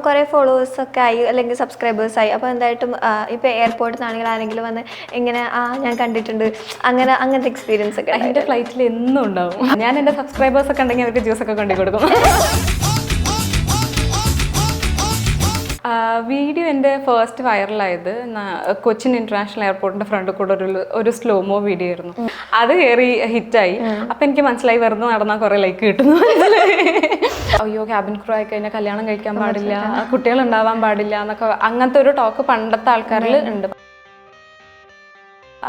കുറേ ഫോളോവേഴ്സൊക്കെ ആയി അല്ലെങ്കിൽ സബ്സ്ക്രൈബേഴ്സായി. അപ്പോൾ എന്തായിട്ടും ഇപ്പോൾ എയർപോർട്ടിൽ നിന്നാണെങ്കിൽ ആരെങ്കിലും വന്ന് ഇങ്ങനെ ഞാൻ കണ്ടിട്ടുണ്ട് അങ്ങനത്തെ എക്സ്പീരിയൻസ് ഒക്കെ എൻ്റെ ഫ്ലൈറ്റിൽ എന്നും ഉണ്ടാവും. ഞാൻ എൻ്റെ സബ്സ്ക്രൈബേഴ്സൊക്കെ ഉണ്ടെങ്കിൽ അവർക്ക് ജ്യൂസൊക്കെ കൊണ്ടു കൊടുക്കും. വീഡിയോ എൻ്റെ ഫസ്റ്റ് വൈറലായത് കൊച്ചിൻ ഇൻ്റർനാഷണൽ എയർപോർട്ടിൻ്റെ ഫ്രണ്ടിൽ കൂടെ ഒരു സ്ലോമോ വീഡിയോ ആയിരുന്നു. അത് കയറി ഹിറ്റായി. അപ്പം എനിക്ക് മനസ്സിലായി വെറുതെ നടന്നാൽ കുറേ ലൈക്ക് കിട്ടുന്നു. അയ്യോ ക്യാബിൻ ക്രൂ ആയി കഴിഞ്ഞാൽ കല്യാണം കഴിക്കാൻ പാടില്ല, കുട്ടികൾ ഉണ്ടാവാൻ പാടില്ല എന്നൊക്കെ അങ്ങനത്തെ ഒരു ടോക്ക് പണ്ടത്തെ ആൾക്കാരിൽ ഉണ്ട്.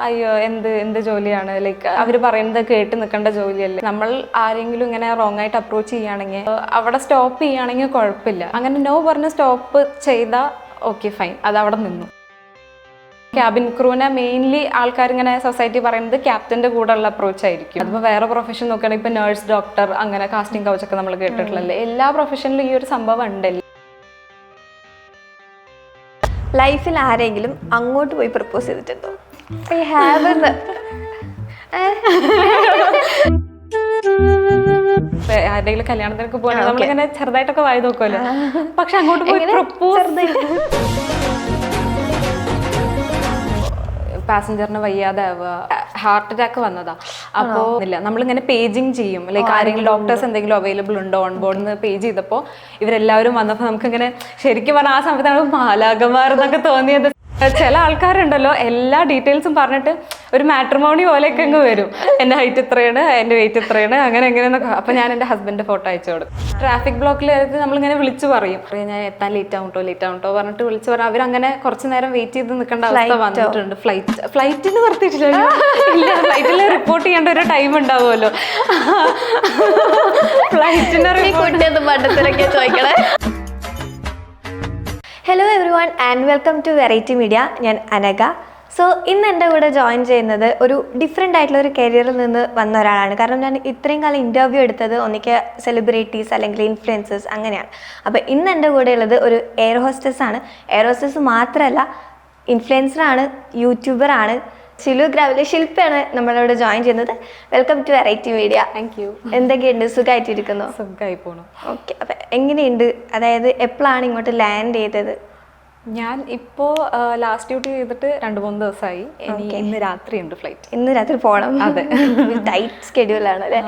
അയ്യോ എന്ത് ജോലിയാണ്, ലൈക്ക് അവർ പറയുന്നത് കേട്ട് നിൽക്കേണ്ട ജോലിയല്ലേ. നമ്മൾ ആരെങ്കിലും ഇങ്ങനെ റോങ് ആയിട്ട് അപ്രോച്ച് ചെയ്യുകയാണെങ്കിൽ അവിടെ സ്റ്റോപ്പ് ചെയ്യുകയാണെങ്കിൽ കുഴപ്പമില്ല. അങ്ങനെ നോ പറഞ്ഞ് സ്റ്റോപ്പ് ചെയ്താൽ ഓക്കെ ഫൈൻ, അത് അവിടെ നിന്നു. ക്യാബിൻ ക്രൂവിനെ മെയിൻലി ആൾക്കാരിങ്ങനെ സൊസൈറ്റി പറയുന്നത് ക്യാപ്റ്റൻ്റെ കൂടെ ഉള്ള അപ്രോച്ച് ആയിരിക്കും. അതിപ്പോൾ വേറെ പ്രൊഫഷൻ നോക്കുകയാണെങ്കിൽ ഇപ്പോൾ നേഴ്സ്, ഡോക്ടർ, അങ്ങനെ കാസ്റ്റിംഗ് കൗച്ചൊക്കെ നമ്മൾ കേട്ടിട്ടുള്ളല്ലേ. എല്ലാ പ്രൊഫഷനിലും ഈ ഒരു സംഭവം ഉണ്ടല്ലേ. ലൈഫിൽ ആരെങ്കിലും അങ്ങോട്ട് പോയി പ്രപ്പോസ് ചെയ്തിട്ടുണ്ടോ? I have ആരുടെങ്കിലും കല്യാണത്തിനൊക്കെ പോകണം നമ്മളിങ്ങനെ ചെറുതായിട്ടൊക്കെ വായി നോക്കുമല്ലോ. പക്ഷെ അങ്ങോട്ട് പോയി പ്രപ്പോസ് പാസഞ്ചറിന് വയ്യാതെ ആവുക, ഹാർട്ട് അറ്റാക്ക് വന്നതാ. അപ്പോൾ ഇല്ല നമ്മളിങ്ങനെ പേജിങ് ചെയ്യും, ലൈക്ക് ആരെങ്കിലും ഡോക്ടേഴ്സ് എന്തെങ്കിലും അവൈലബിൾ ഉണ്ടോ ഓൺ ബോർഡ് എന്ന് പേജ് ചെയ്തപ്പോൾ ഇവരെല്ലാവരും വന്നപ്പോൾ നമുക്കിങ്ങനെ ശരിക്കും പറഞ്ഞാൽ ആ സമയത്താണ് മാലാഖമാർ എന്നൊക്കെ തോന്നിയത്. ചില ആൾക്കാരുണ്ടല്ലോ എല്ലാ ഡീറ്റെയിൽസും പറഞ്ഞിട്ട് ഒരു മാട്രിമോണി പോലെയൊക്കെ അങ്ങ് വരും. എൻ്റെ ഹൈറ്റ് ഇത്രയാണ്, എൻ്റെ വെയിറ്റ് ഇത്രയാണ്, അങ്ങനെ എങ്ങനെയെന്നൊക്കെ. അപ്പം ഞാൻ എൻ്റെ ഹസ്ബൻഡിൻ്റെ ഫോട്ടോ അയച്ചു കൊടുക്കും. ട്രാഫിക് ബ്ലോക്കിൽ നമ്മളിങ്ങനെ വിളിച്ചു പറയും, ഞാൻ എത്താൻ ലേറ്റ് ആവട്ടോ പറഞ്ഞിട്ട് വിളിച്ചു പറയും. അവരങ്ങനെ കുറച്ച് നേരം വെയിറ്റ് ചെയ്ത് നിൽക്കേണ്ട അവസ്ഥ വന്നിട്ടുണ്ട്. ഫ്ലൈറ്റിന് നിർത്തിയിട്ടില്ല, ഇല്ല ഫ്ലൈറ്റിൽ റിപ്പോർട്ട് ചെയ്യേണ്ട ഒരു ടൈം ഉണ്ടാവുമല്ലോ. ഫ്ലൈറ്റിൻ്റെ പണ്ടത്തിലൊക്കെ ചോദിക്കണേ. Hello everyone and welcome to variety media. ഞാൻ അനഘ. സോ ഇന്ന് എൻ്റെ കൂടെ ജോയിൻ ചെയ്യുന്നത് ഒരു ഡിഫറെൻ്റ് ആയിട്ടുള്ള ഒരു കരിയറിൽ നിന്ന് വന്ന ഒരാളാണ്. കാരണം ഞാൻ ഇത്രയും കാലം ഇൻ്റർവ്യൂ എടുത്തത് ഒന്നിക്ക് സെലിബ്രിറ്റീസ് അല്ലെങ്കിൽ ഇൻഫ്ലുവൻസേഴ്സ് അങ്ങനെയാണ്. അപ്പോൾ ഇന്ന് എൻ്റെ കൂടെ ഉള്ളത് ഒരു എയർ ഹോസ്റ്റസ് ആണ്. എയർ ഹോസ്റ്റസ് മാത്രമല്ല, ഇൻഫ്ലുവൻസറാണ്, യൂട്യൂബറാണ്. ശില്പയാണ് നമ്മളോട് ജോയിൻ ചെയ്യുന്നത്. Welcome to variety media. Thank you. എന്തൊക്കെയുണ്ട്, സുഖമായിട്ടിരിക്കുന്നു? സുഖമായി പോണു. ഓക്കെ. അപ്പം എങ്ങനെയുണ്ട്, അതായത് എപ്പോഴാണ് ഇങ്ങോട്ട് ലാൻഡ് ചെയ്തത്? ഞാൻ ഇപ്പോൾ ലാസ്റ്റ് ഡ്യൂട്ടി ചെയ്തിട്ട് 2-3 ദിവസമായി. ഇന്ന് രാത്രി ഉണ്ട് ഫ്ലൈറ്റ്. ഇന്ന് രാത്രി പോകണം. അതെ, ടൈറ്റ് സ്കെഡ്യൂളാണ് അല്ലേ?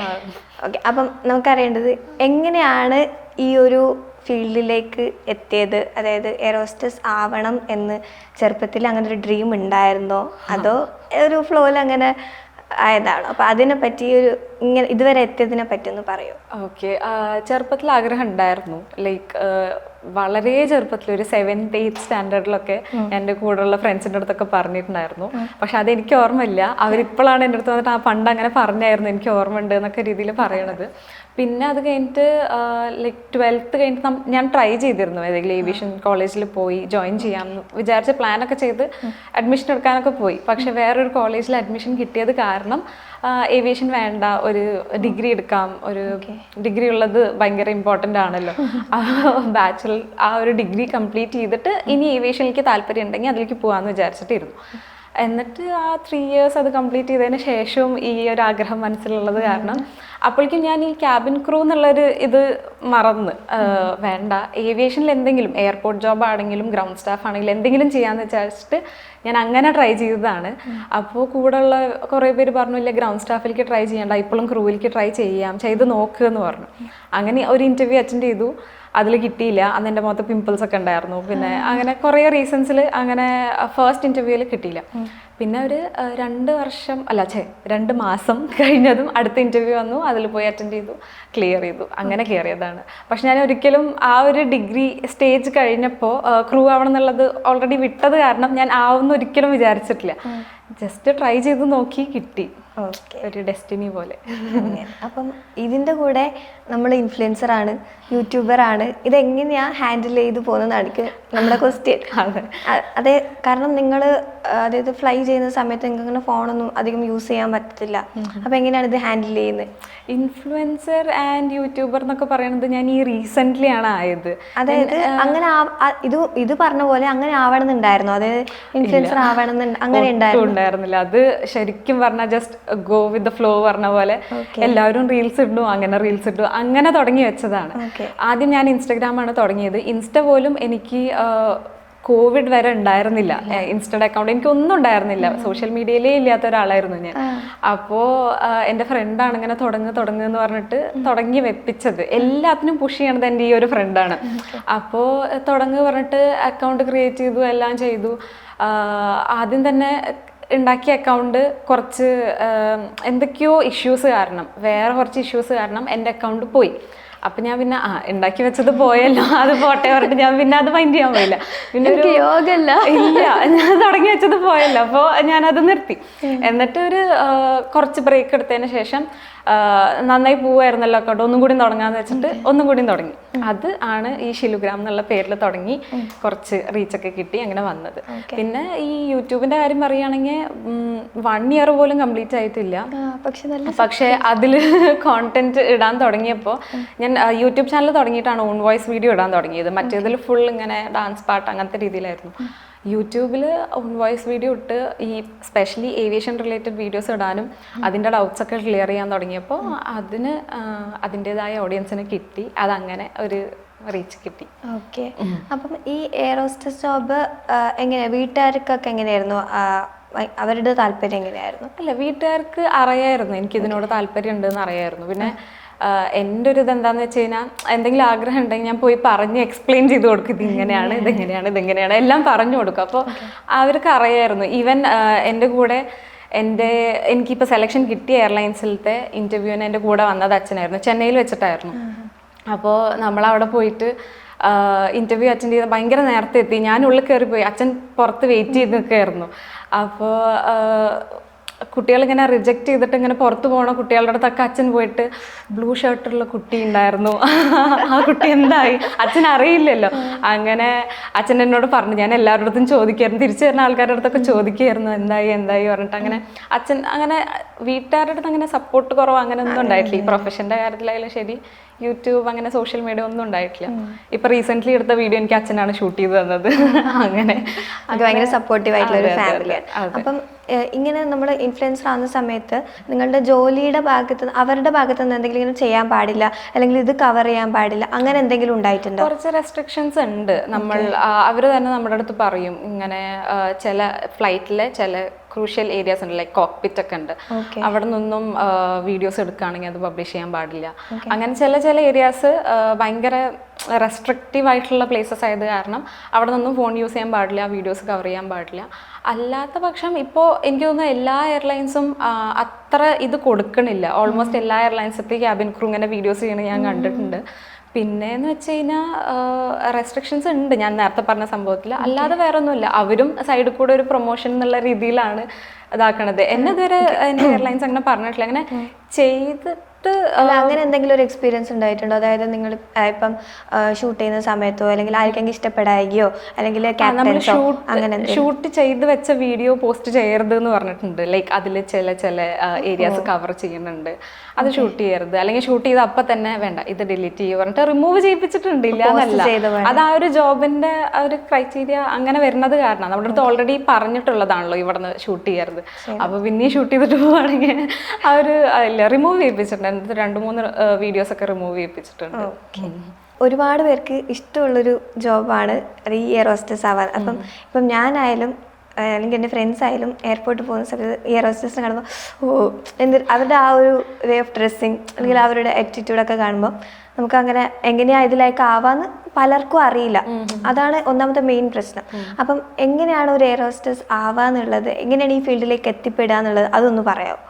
ഓക്കെ. അപ്പം നമുക്കറിയേണ്ടത് എങ്ങനെയാണ് ഈ ഒരു ഫീൽഡിലേക്ക് എത്തിയത്? അതായത് എയർ ഹോസ്റ്റസ് ആവണം എന്ന് ചെറുപ്പത്തിൽ അങ്ങനെ ഒരു ഡ്രീം ഉണ്ടായിരുന്നോ, അതോ ഒരു ഫ്ലോയിൽ അങ്ങനെ ആയതാണോ? അപ്പോൾ അതിനെ പറ്റി ഇങ്ങനെ ഇതുവരെ എത്തിയതിനെ പറ്റി ഒന്ന് പറയൂ. ഓക്കെ. ചെറുപ്പത്തിൽ ആഗ്രഹം ഉണ്ടായിരുന്നു. ലൈക്ക് വളരെ ചെറുപ്പത്തിൽ ഒരു 7th 8th സ്റ്റാൻഡേർഡിലൊക്കെ എൻ്റെ കൂടെയുള്ള ഫ്രണ്ട്സിൻ്റെ അടുത്തൊക്കെ പറഞ്ഞിട്ടുണ്ടായിരുന്നു. പക്ഷെ അതെനിക്ക് ഓർമ്മയില്ല. അവരിപ്പോഴാണ് എൻ്റെ അടുത്ത് വന്നിട്ട് പണ്ട് അങ്ങനെ പറഞ്ഞായിരുന്നു, എനിക്ക് ഓർമ്മ ഉണ്ട് എന്നൊക്കെ രീതിയിൽ പറയണത്. പിന്നെ അത് കഴിഞ്ഞിട്ട് ലൈക്ക് 12th കഴിഞ്ഞിട്ട് ഞാൻ ട്രൈ ചെയ്തിരുന്നു ഏതെങ്കിലും ഏവിയേഷൻ കോളേജിൽ പോയി ജോയിൻ ചെയ്യാമെന്ന് വിചാരിച്ച പ്ലാനൊക്കെ ചെയ്ത് അഡ്മിഷൻ എടുക്കാനൊക്കെ പോയി. പക്ഷെ വേറൊരു കോളേജിൽ അഡ്മിഷൻ കിട്ടിയത് കാരണം ഏവിയേഷൻ വേണ്ട, ഒരു ഡിഗ്രി എടുക്കാം, ഒരു ഡിഗ്രി ഉള്ളത് ഭയങ്കര ഇമ്പോർട്ടൻ്റ് ആണല്ലോ. ബാച്ചുലർ ആ ഒരു ഡിഗ്രി കംപ്ലീറ്റ് ചെയ്തിട്ട് ഇനി ഏവിയേഷനിലേക്ക് താല്പര്യം ഉണ്ടെങ്കിൽ അതിലേക്ക് പോകാമെന്ന് വിചാരിച്ചിട്ടിരുന്നു. എന്നിട്ട് ആ 3 years അത് കംപ്ലീറ്റ് ചെയ്തതിന് ശേഷവും ഈ ഒരു ആഗ്രഹം മനസ്സിലുള്ളത് കാരണം അപ്പോഴേക്കും ഞാൻ ഈ ക്യാബിൻ ക്രൂ എന്നുള്ളൊരു ഇത് മറന്ന് വേണ്ട, ഏവിയേഷനിൽ എന്തെങ്കിലും എയർപോർട്ട് ജോബ് ആണെങ്കിലും ഗ്രൗണ്ട് സ്റ്റാഫ് ആണെങ്കിലും എന്തെങ്കിലും ചെയ്യാമെന്ന് വിചാരിച്ചിട്ട് ഞാൻ അങ്ങനെ ട്രൈ ചെയ്തതാണ്. അപ്പോൾ കൂടെയുള്ള കുറേ പേര് പറഞ്ഞു, ഇല്ല ഗ്രൗണ്ട് സ്റ്റാഫിലേക്ക് ട്രൈ ചെയ്യണ്ട, ഇപ്പോഴും ക്രൂവിലേക്ക് ട്രൈ ചെയ്ത് നോക്കുക എന്ന് പറഞ്ഞു. അങ്ങനെ ഒരു ഇൻ്റർവ്യൂ അറ്റൻഡ് ചെയ്തു. അതിൽ കിട്ടിയില്ല. അന്ന് എൻ്റെ മുഖത്ത് പിമ്പിൾസ് ഒക്കെ ഉണ്ടായിരുന്നു. പിന്നെ അങ്ങനെ കുറേ റീസൺസിൽ അങ്ങനെ ഫസ്റ്റ് ഇൻ്റർവ്യൂവിൽ കിട്ടിയില്ല. പിന്നെ ഒരു 2 മാസം കഴിഞ്ഞതും അടുത്ത ഇൻ്റർവ്യൂ വന്നു. അതിൽ പോയി അറ്റൻഡ് ചെയ്തു, ക്ലിയർ ചെയ്തു. അങ്ങനെ കയറിയതാണ്. പക്ഷെ ഞാൻ ഒരിക്കലും ആ ഒരു ഡിഗ്രി സ്റ്റേജ് കഴിഞ്ഞപ്പോൾ ക്രൂ ആവണം എന്നുള്ളത് ഓൾറെഡി വിട്ടത് കാരണം ഞാൻ ആവുമെന്ന് ഒരിക്കലും വിചാരിച്ചിട്ടില്ല. ജസ്റ്റ് ട്രൈ ചെയ്ത് നോക്കി, കിട്ടി. ഒരു ഡെസ്റ്റിനി പോലെ. അപ്പം ഇതിൻ്റെ കൂടെ നമ്മൾ ഇൻഫ്ലുവൻസറാണ്, യൂട്യൂബറാണ്, ഇതെങ്ങനെയാണ് ഹാൻഡിൽ ചെയ്ത് പോകുന്നതാണ് നമ്മുടെ ക്വസ്റ്റ്യൻ. അതെ, കാരണം നിങ്ങൾ അതായത് ഫ്ലൈ ചെയ്യുന്ന സമയത്ത് നിങ്ങൾക്ക് അങ്ങനെ ഫോണൊന്നും അധികം യൂസ് ചെയ്യാൻ പറ്റത്തില്ല. അപ്പം എങ്ങനെയാണ് ഇത് ഹാൻഡിൽ ചെയ്യുന്നത്? ഇൻഫ്ലുവൻസർ ആൻഡ് യൂട്യൂബർ എന്നൊക്കെ പറയുന്നത് ഞാൻ ഈ റീസെൻ്റ്ലി ആണ് ആയത്. അതായത് അങ്ങനെ ഇത് പറഞ്ഞ പോലെ അങ്ങനെ ആവണമെന്നുണ്ടായിരുന്നു, അതായത് ഇൻഫ്ലുവൻസർ ആവണമെന്ന് അങ്ങനെ ഉണ്ടായിരുന്നില്ല. അത് ശരിക്കും പറഞ്ഞാൽ just go with the flow പറഞ്ഞ പോലെ എല്ലാവരും റീൽസ് ഇടും, അങ്ങനെ തുടങ്ങി വെച്ചതാണ്. ആദ്യം ഞാൻ ഇൻസ്റ്റഗ്രാമാണ് തുടങ്ങിയത്. ഇൻസ്റ്റ പോലും എനിക്ക് കോവിഡ് വരെ ഉണ്ടായിരുന്നില്ല. ഇൻസ്റ്റയുടെ അക്കൗണ്ട് എനിക്കൊന്നും ഉണ്ടായിരുന്നില്ല, സോഷ്യൽ മീഡിയയിലേ ഇല്ലാത്ത ഒരാളായിരുന്നു ഞാൻ. അപ്പോൾ എൻ്റെ ഫ്രണ്ടാണ് ഇങ്ങനെ തുടങ്ങുക പറഞ്ഞിട്ട് തുടങ്ങി വെപ്പിച്ചത്. എല്ലാത്തിനും പുഷ് ചെയ്യണത് എൻ്റെ ഈ ഒരു ഫ്രണ്ടാണ്. അപ്പോൾ പറഞ്ഞിട്ട് അക്കൗണ്ട് ക്രിയേറ്റ് ചെയ്തു, എല്ലാം ചെയ്തു. ആദ്യം തന്നെ ഉണ്ടാക്കിയ അക്കൗണ്ട് കുറച്ച് എന്തൊക്കെയോ വേറെ കുറച്ച് ഇഷ്യൂസ് കാരണം എൻ്റെ അക്കൗണ്ട് പോയി. അപ്പം ഞാൻ പിന്നെ ഉണ്ടാക്കി വെച്ചത് പോയല്ലോ, അത് പോട്ടെ പറഞ്ഞിട്ട് ഞാൻ പിന്നെ അത് മൈൻഡ് ചെയ്യാൻ പോയില്ല. പിന്നെ ഒരു യോഗല്ല ഇല്ല, ഞാൻ തുടങ്ങി വെച്ചത് പോയല്ലോ, അപ്പോൾ ഞാനത് നിർത്തി. എന്നിട്ട് കുറച്ച് ബ്രേക്ക് എടുത്തതിന് ശേഷം നന്നായി പോവായിരുന്നല്ലോ അക്കൗണ്ട്, ഒന്നും കൂടി തുടങ്ങാന്ന് വെച്ചിട്ട് ഒന്നും കൂടി തുടങ്ങി. അത് ആണ് ഈ ഷിലുഗ്രാം എന്നുള്ള പേരിൽ തുടങ്ങി കുറച്ച് റീച്ചൊക്കെ കിട്ടി അങ്ങനെ വന്നത്. പിന്നെ ഈ യൂട്യൂബിന്റെ കാര്യം പറയുകയാണെങ്കിൽ 1 year പോലും കംപ്ലീറ്റ് ആയിട്ടില്ല. പക്ഷെ അതിൽ കോണ്ടന്റ് ഇടാൻ തുടങ്ങിയപ്പോൾ ഞാൻ യൂട്യൂബ് ചാനൽ തുടങ്ങിയിട്ടാണ് ഓൺ വോയിസ് വീഡിയോ ഇടാൻ തുടങ്ങിയത്. മറ്റേതിൽ ഫുൾ ഇങ്ങനെ ഡാൻസ് പാട്ട് അങ്ങനത്തെ രീതിയിലായിരുന്നു. യൂട്യൂബിൽ ഓൺ വോയിസ് വീഡിയോ ഇട്ട് ഈ സ്പെഷ്യലി ഏവിയേഷൻ റിലേറ്റഡ് വീഡിയോസ് ഇടാനും അതിൻ്റെ ഡൗട്ട്സ് ഒക്കെ ക്ലിയർ ചെയ്യാൻ തുടങ്ങിയപ്പോൾ അതിന് അതിൻ്റെതായ ഓഡിയൻസിന് കിട്ടി. അതങ്ങനെ ഒരു റീച്ച് കിട്ടി. ഓക്കെ. അപ്പം ഈ എയർ ഹോസ്റ്റസ് ജോബ് വീട്ടുകാർക്കൊക്കെ എങ്ങനെയായിരുന്നു? അവരുടെ താല്പര്യം എങ്ങനെയായിരുന്നു? അല്ല, വീട്ടുകാർക്ക് അറിയായിരുന്നു എനിക്കിതിനോട് താല്പര്യം ഉണ്ടെന്ന് അറിയായിരുന്നു. പിന്നെ എൻ്റെ ഒരു ഇതെന്താണെന്ന് വെച്ച് കഴിഞ്ഞാൽ എന്തെങ്കിലും ആഗ്രഹം ഉണ്ടെങ്കിൽ ഞാൻ പോയി പറഞ്ഞ് എക്സ്പ്ലെയിൻ ചെയ്ത് കൊടുക്കും. ഇതെങ്ങനെയാണ് എല്ലാം പറഞ്ഞു കൊടുക്കും. അപ്പോൾ അവർക്ക് അറിയായിരുന്നു. ഈവൻ എൻ്റെ കൂടെ എനിക്കിപ്പോൾ സെലക്ഷൻ കിട്ടിയ എയർലൈൻസിലത്തെ ഇൻ്റർവ്യൂവിന് എൻ്റെ കൂടെ വന്നത് അച്ഛനായിരുന്നു. ചെന്നൈയിൽ വെച്ചിട്ടായിരുന്നു. അപ്പോൾ നമ്മളവിടെ പോയിട്ട് ഇൻ്റർവ്യൂ അറ്റൻഡ് ചെയ്ത് ഭയങ്കര നേരത്തെ എത്തി. ഞാൻ ഉള്ളിൽ കയറിപ്പോയി, അച്ഛൻ പുറത്ത് വെയിറ്റ് ചെയ്ത് നിൽക്കുകയായിരുന്നു. അപ്പോൾ കുട്ടികളിങ്ങനെ റിജക്റ്റ് ചെയ്തിട്ട് ഇങ്ങനെ പുറത്ത് പോകണ കുട്ടികളുടെ അടുത്തൊക്കെ അച്ഛൻ പോയിട്ട് ബ്ലൂ ഷർട്ടുള്ള കുട്ടി ഉണ്ടായിരുന്നു, ആ കുട്ടി എന്തായി, അച്ഛൻ അറിയില്ലല്ലോ. അങ്ങനെ അച്ഛൻ എന്നോട് പറഞ്ഞു. ഞാൻ എല്ലാവരുടെ അടുത്തും ചോദിക്കായിരുന്നു, തിരിച്ചു വരുന്ന ആൾക്കാരുടെ അടുത്തൊക്കെ ചോദിക്കുമായിരുന്നു എന്തായി പറഞ്ഞിട്ട്. അങ്ങനെ അച്ഛൻ അങ്ങനെ വീട്ടുകാരുടെ അടുത്ത് അങ്ങനെ സപ്പോർട്ട് കുറവ് അങ്ങനെ ഒന്നും ഉണ്ടായിട്ടില്ല. ഈ പ്രൊഫഷൻ്റെ കാര്യത്തിലായാലും ശരി, യൂട്യൂബ് അങ്ങനെ സോഷ്യൽ മീഡിയ ഒന്നും ഉണ്ടായിട്ടില്ല. ഇപ്പൊ റീസെന്റ് എടുത്ത വീഡിയോ എനിക്ക് അച്ഛനാണ് ഷൂട്ട് ചെയ്ത് തന്നത്. അങ്ങനെ അത് ഭയങ്കര സപ്പോർട്ടീവ് ആയിട്ടുള്ള ഒരു ഫാമിലിയാണ്. അപ്പം ഇങ്ങനെ നമ്മൾ ഇൻഫ്ലുവൻസർ ആവുന്ന സമയത്ത് നിങ്ങളുടെ ജോലിയുടെ അവരുടെ ഭാഗത്ത് നിന്ന് എന്തെങ്കിലും ഇങ്ങനെ ചെയ്യാൻ പാടില്ല, അല്ലെങ്കിൽ ഇത് കവർ ചെയ്യാൻ പാടില്ല, അങ്ങനെ എന്തെങ്കിലും ഉണ്ടായിട്ടുണ്ടോ? കുറച്ച് റെസ്ട്രിക്ഷൻസ് ഉണ്ട്. അവർ തന്നെ നമ്മുടെ അടുത്ത് പറയും ഇങ്ങനെ ചില ഫ്ലൈറ്റിലെ ചില ക്രൂഷ്യൽ ഏരിയാസ് ഉണ്ട്, ലൈക്ക് കോക്പിറ്റ് ഒക്കെ ഉണ്ട്, അവിടെ നിന്നും വീഡിയോസ് എടുക്കുകയാണെങ്കിൽ അത് പബ്ലിഷ് ചെയ്യാൻ പാടില്ല. അങ്ങനെ ചില ഏരിയാസ് ഭയങ്കര റെസ്ട്രിക്റ്റീവ് ആയിട്ടുള്ള പ്ലേസസ് ആയത് കാരണം അവിടെ നിന്നും ഫോൺ യൂസ് ചെയ്യാൻ പാടില്ല, വീഡിയോസ് കവർ ചെയ്യാൻ പാടില്ല. അല്ലാത്ത പക്ഷം ഇപ്പോൾ എനിക്ക് തോന്നുന്നു എല്ലാ എയർലൈൻസും അത്ര ഇത് കൊടുക്കണില്ല. ഓൾമോസ്റ്റ് എല്ലാ എയർലൈൻസത്തെ ക്യാബിൻ ക്രൂ ഇങ്ങനെ വീഡിയോസ് ചെയ്യണത് ഞാൻ കണ്ടിട്ടുണ്ട്. പിന്നെയെന്ന് വെച്ച് കഴിഞ്ഞാൽ റെസ്ട്രിക്ഷൻസ് ഉണ്ട് ഞാൻ നേരത്തെ പറഞ്ഞ സംഭവത്തിൽ. അല്ലാതെ വേറെ ഒന്നുമില്ല. അവരും സൈഡിൽ കൂടെ ഒരു പ്രൊമോഷൻ എന്നുള്ള രീതിയിലാണ് ഇതാക്കണത്. എന്നെ ഇതുവരെ എൻ്റെ എയർലൈൻസ് അങ്ങനെ പറഞ്ഞിട്ടില്ല. അങ്ങനെ ചെയ്തിട്ട് അങ്ങനെ എന്തെങ്കിലും ഒരു എക്സ്പീരിയൻസ് ഉണ്ടായിട്ടുണ്ടോ? അതായത് നിങ്ങൾ ഇപ്പം ഷൂട്ട് ചെയ്യുന്ന സമയത്തോ അല്ലെങ്കിൽ ആർക്കെങ്കിലും ഇഷ്ടപ്പെടായികയോ അല്ലെങ്കിൽ അങ്ങനെ ഷൂട്ട് ചെയ്ത് വെച്ച വീഡിയോ പോസ്റ്റ് ചെയ്യരുത് എന്ന് പറഞ്ഞിട്ടുണ്ട്. ലൈക്ക് അതിൽ ചില ഏരിയാസ് കവർ ചെയ്യുന്നുണ്ട്, അത് ഷൂട്ട് ചെയ്യരുത്. അല്ലെങ്കിൽ ഷൂട്ട് ചെയ്ത് അപ്പം തന്നെ വേണ്ട ഇത് ഡിലീറ്റ് ചെയ്യുക പറഞ്ഞിട്ട് റിമൂവ് ചെയ്യിപ്പിച്ചിട്ടുണ്ട്. ഇല്ല എന്നല്ല, അത് ആ ഒരു ജോബിന്റെ ഒരു ക്രൈറ്റീരിയ അങ്ങനെ വരുന്നത് കാരണം നമ്മുടെ അടുത്ത് ഓൾറെഡി പറഞ്ഞിട്ടുള്ളതാണല്ലോ ഇവിടുന്ന് ഷൂട്ട് ചെയ്യരുത്. അപ്പൊ പിന്നെ ഷൂട്ട് ചെയ്തിട്ട് പോവുകയാണെങ്കിൽ റിമൂവ് ചെയ്യിപ്പിച്ചിട്ടുണ്ട്. 2-3 വീഡിയോസ് ഒക്കെ റിമൂവ് ചെയ്യിപ്പിച്ചിട്ടുണ്ട്. ഒരുപാട് പേർക്ക് ഇഷ്ടമുള്ളൊരു ജോബാണ് ഈ എയർ ഹോസ്റ്റസ് ആവാൻ. ഇപ്പം ഞാനായാലും അല്ലെങ്കിൽ എൻ്റെ ഫ്രണ്ട്സ് ആയാലും എയർപോർട്ടിൽ പോകുന്ന സമയത്ത് എയർ ഹോസ്റ്റസിനെ കാണുമ്പോൾ അവരുടെ ആ ഒരു വേ ഓഫ് ഡ്രസ്സിങ് അല്ലെങ്കിൽ അവരുടെ ആറ്റിറ്റ്യൂഡൊക്കെ കാണുമ്പോൾ നമുക്ക് അങ്ങനെ എങ്ങനെയാണ് ഇതിലേക്ക് ആവാന്ന് പലർക്കും അറിയില്ല. അതാണ് ഒന്നാമത്തെ മെയിൻ പ്രശ്നം. അപ്പം എങ്ങനെയാണ് ഒരു എയർ ഹോസ്റ്റസ് ആവാന്നുള്ളത്, എങ്ങനെയാണ് ഈ ഫീൽഡിലേക്ക് എത്തിപ്പെടുക എന്നുള്ളത്, അതൊന്ന് പറയാമോ?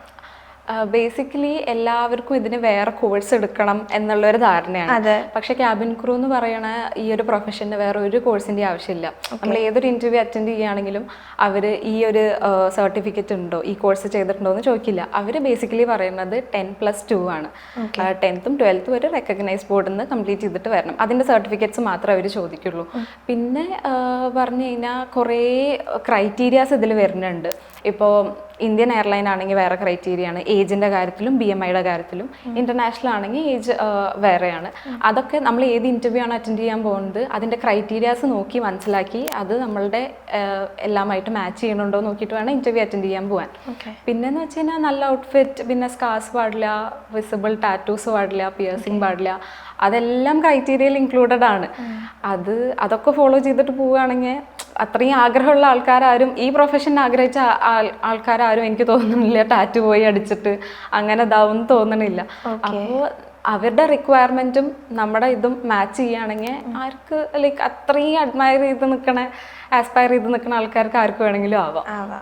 ബേസിക്കലി എല്ലാവർക്കും ഇതിന് വേറെ കോഴ്സ് എടുക്കണം എന്നുള്ളൊരു ധാരണയാണ്. പക്ഷെ ക്യാബിൻ ക്രൂ എന്ന് പറയണ ഈ ഒരു പ്രൊഫഷന് വേറെ ഒരു കോഴ്സിന്റെ ആവശ്യമില്ല. നമ്മൾ ഏതൊരു ഇന്റർവ്യൂ അറ്റൻഡ് ചെയ്യുകയാണെങ്കിലും അവർ ഈ ഒരു സർട്ടിഫിക്കറ്റ് ഉണ്ടോ, ഈ കോഴ്സ് ചെയ്തിട്ടുണ്ടോ എന്ന് ചോദിക്കില്ല. അവർ ബേസിക്കലി പറയുന്നത് 10+2 ആണ്. 10th 12th ഒരു റെക്കഗ്നൈസ് ബോർഡിൽ നിന്ന് കംപ്ലീറ്റ് ചെയ്തിട്ട് വരണം. അതിന്റെ സർട്ടിഫിക്കറ്റ്സ് മാത്രമേ അവർ ചോദിക്കുള്ളൂ. പിന്നെ പറഞ്ഞു കഴിഞ്ഞാൽ കുറേ ക്രൈറ്റീരിയാസ് ഇതിൽ വരുന്നുണ്ട്. ഇപ്പോൾ ഇന്ത്യൻ എയർലൈൻ ആണെങ്കിൽ വേറെ ക്രൈറ്റീരിയ ആണ്, ഏജിൻ്റെ കാര്യത്തിലും BMIയുടെ കാര്യത്തിലും. ഇൻ്റർനാഷണൽ ആണെങ്കിൽ ഏജ് വേറെയാണ്. അതൊക്കെ നമ്മൾ ഏത് ഇൻ്റർവ്യൂ ആണ് അറ്റൻഡ് ചെയ്യാൻ പോകുന്നത് അതിൻ്റെ ക്രൈറ്റീരിയാസ് നോക്കി മനസ്സിലാക്കി അത് നമ്മളുടെ എല്ലാമായിട്ട് മാച്ച് ചെയ്യണുണ്ടോ നോക്കിയിട്ട് വേണം ഇൻ്റർവ്യൂ അറ്റൻഡ് ചെയ്യാൻ പോകാൻ. പിന്നെന്ന് വെച്ച് കഴിഞ്ഞാൽ നല്ല ഔട്ട്ഫിറ്റ്, പിന്നെ സ്കാർസ് പാടില്ല, വിസിബിൾ ടാറ്റൂസ് പാടില്ല, പിയേഴ്സിങ് പാടില്ല, അതെല്ലാം ക്രൈറ്റീരിയയിൽ ഇൻക്ലൂഡഡ് ആണ്. അതൊക്കെ ഫോളോ ചെയ്തിട്ട് പോവുകയാണെങ്കിൽ അത്രയും ആഗ്രഹമുള്ള ആൾക്കാരും ഈ പ്രൊഫഷൻ ആഗ്രഹിച്ച ആൾക്കാരും എനിക്ക് തോന്നുന്നില്ല ടാറ്റു പോയി അടിച്ചിട്ട് അങ്ങനെ ഇതാവും തോന്നണില്ല. അപ്പോൾ അവരുടെ റിക്വയർമെൻറ്റും നമ്മുടെ ഇതും മാച്ച് ചെയ്യുകയാണെങ്കിൽ ആർക്ക് ലൈക്ക് അത്രയും അഡ്മയർ ചെയ്ത് നിൽക്കണ ആസ്പയർ ചെയ്ത് നിൽക്കുന്ന ആൾക്കാർക്ക് ആർക്ക് വേണമെങ്കിലും ആവാം.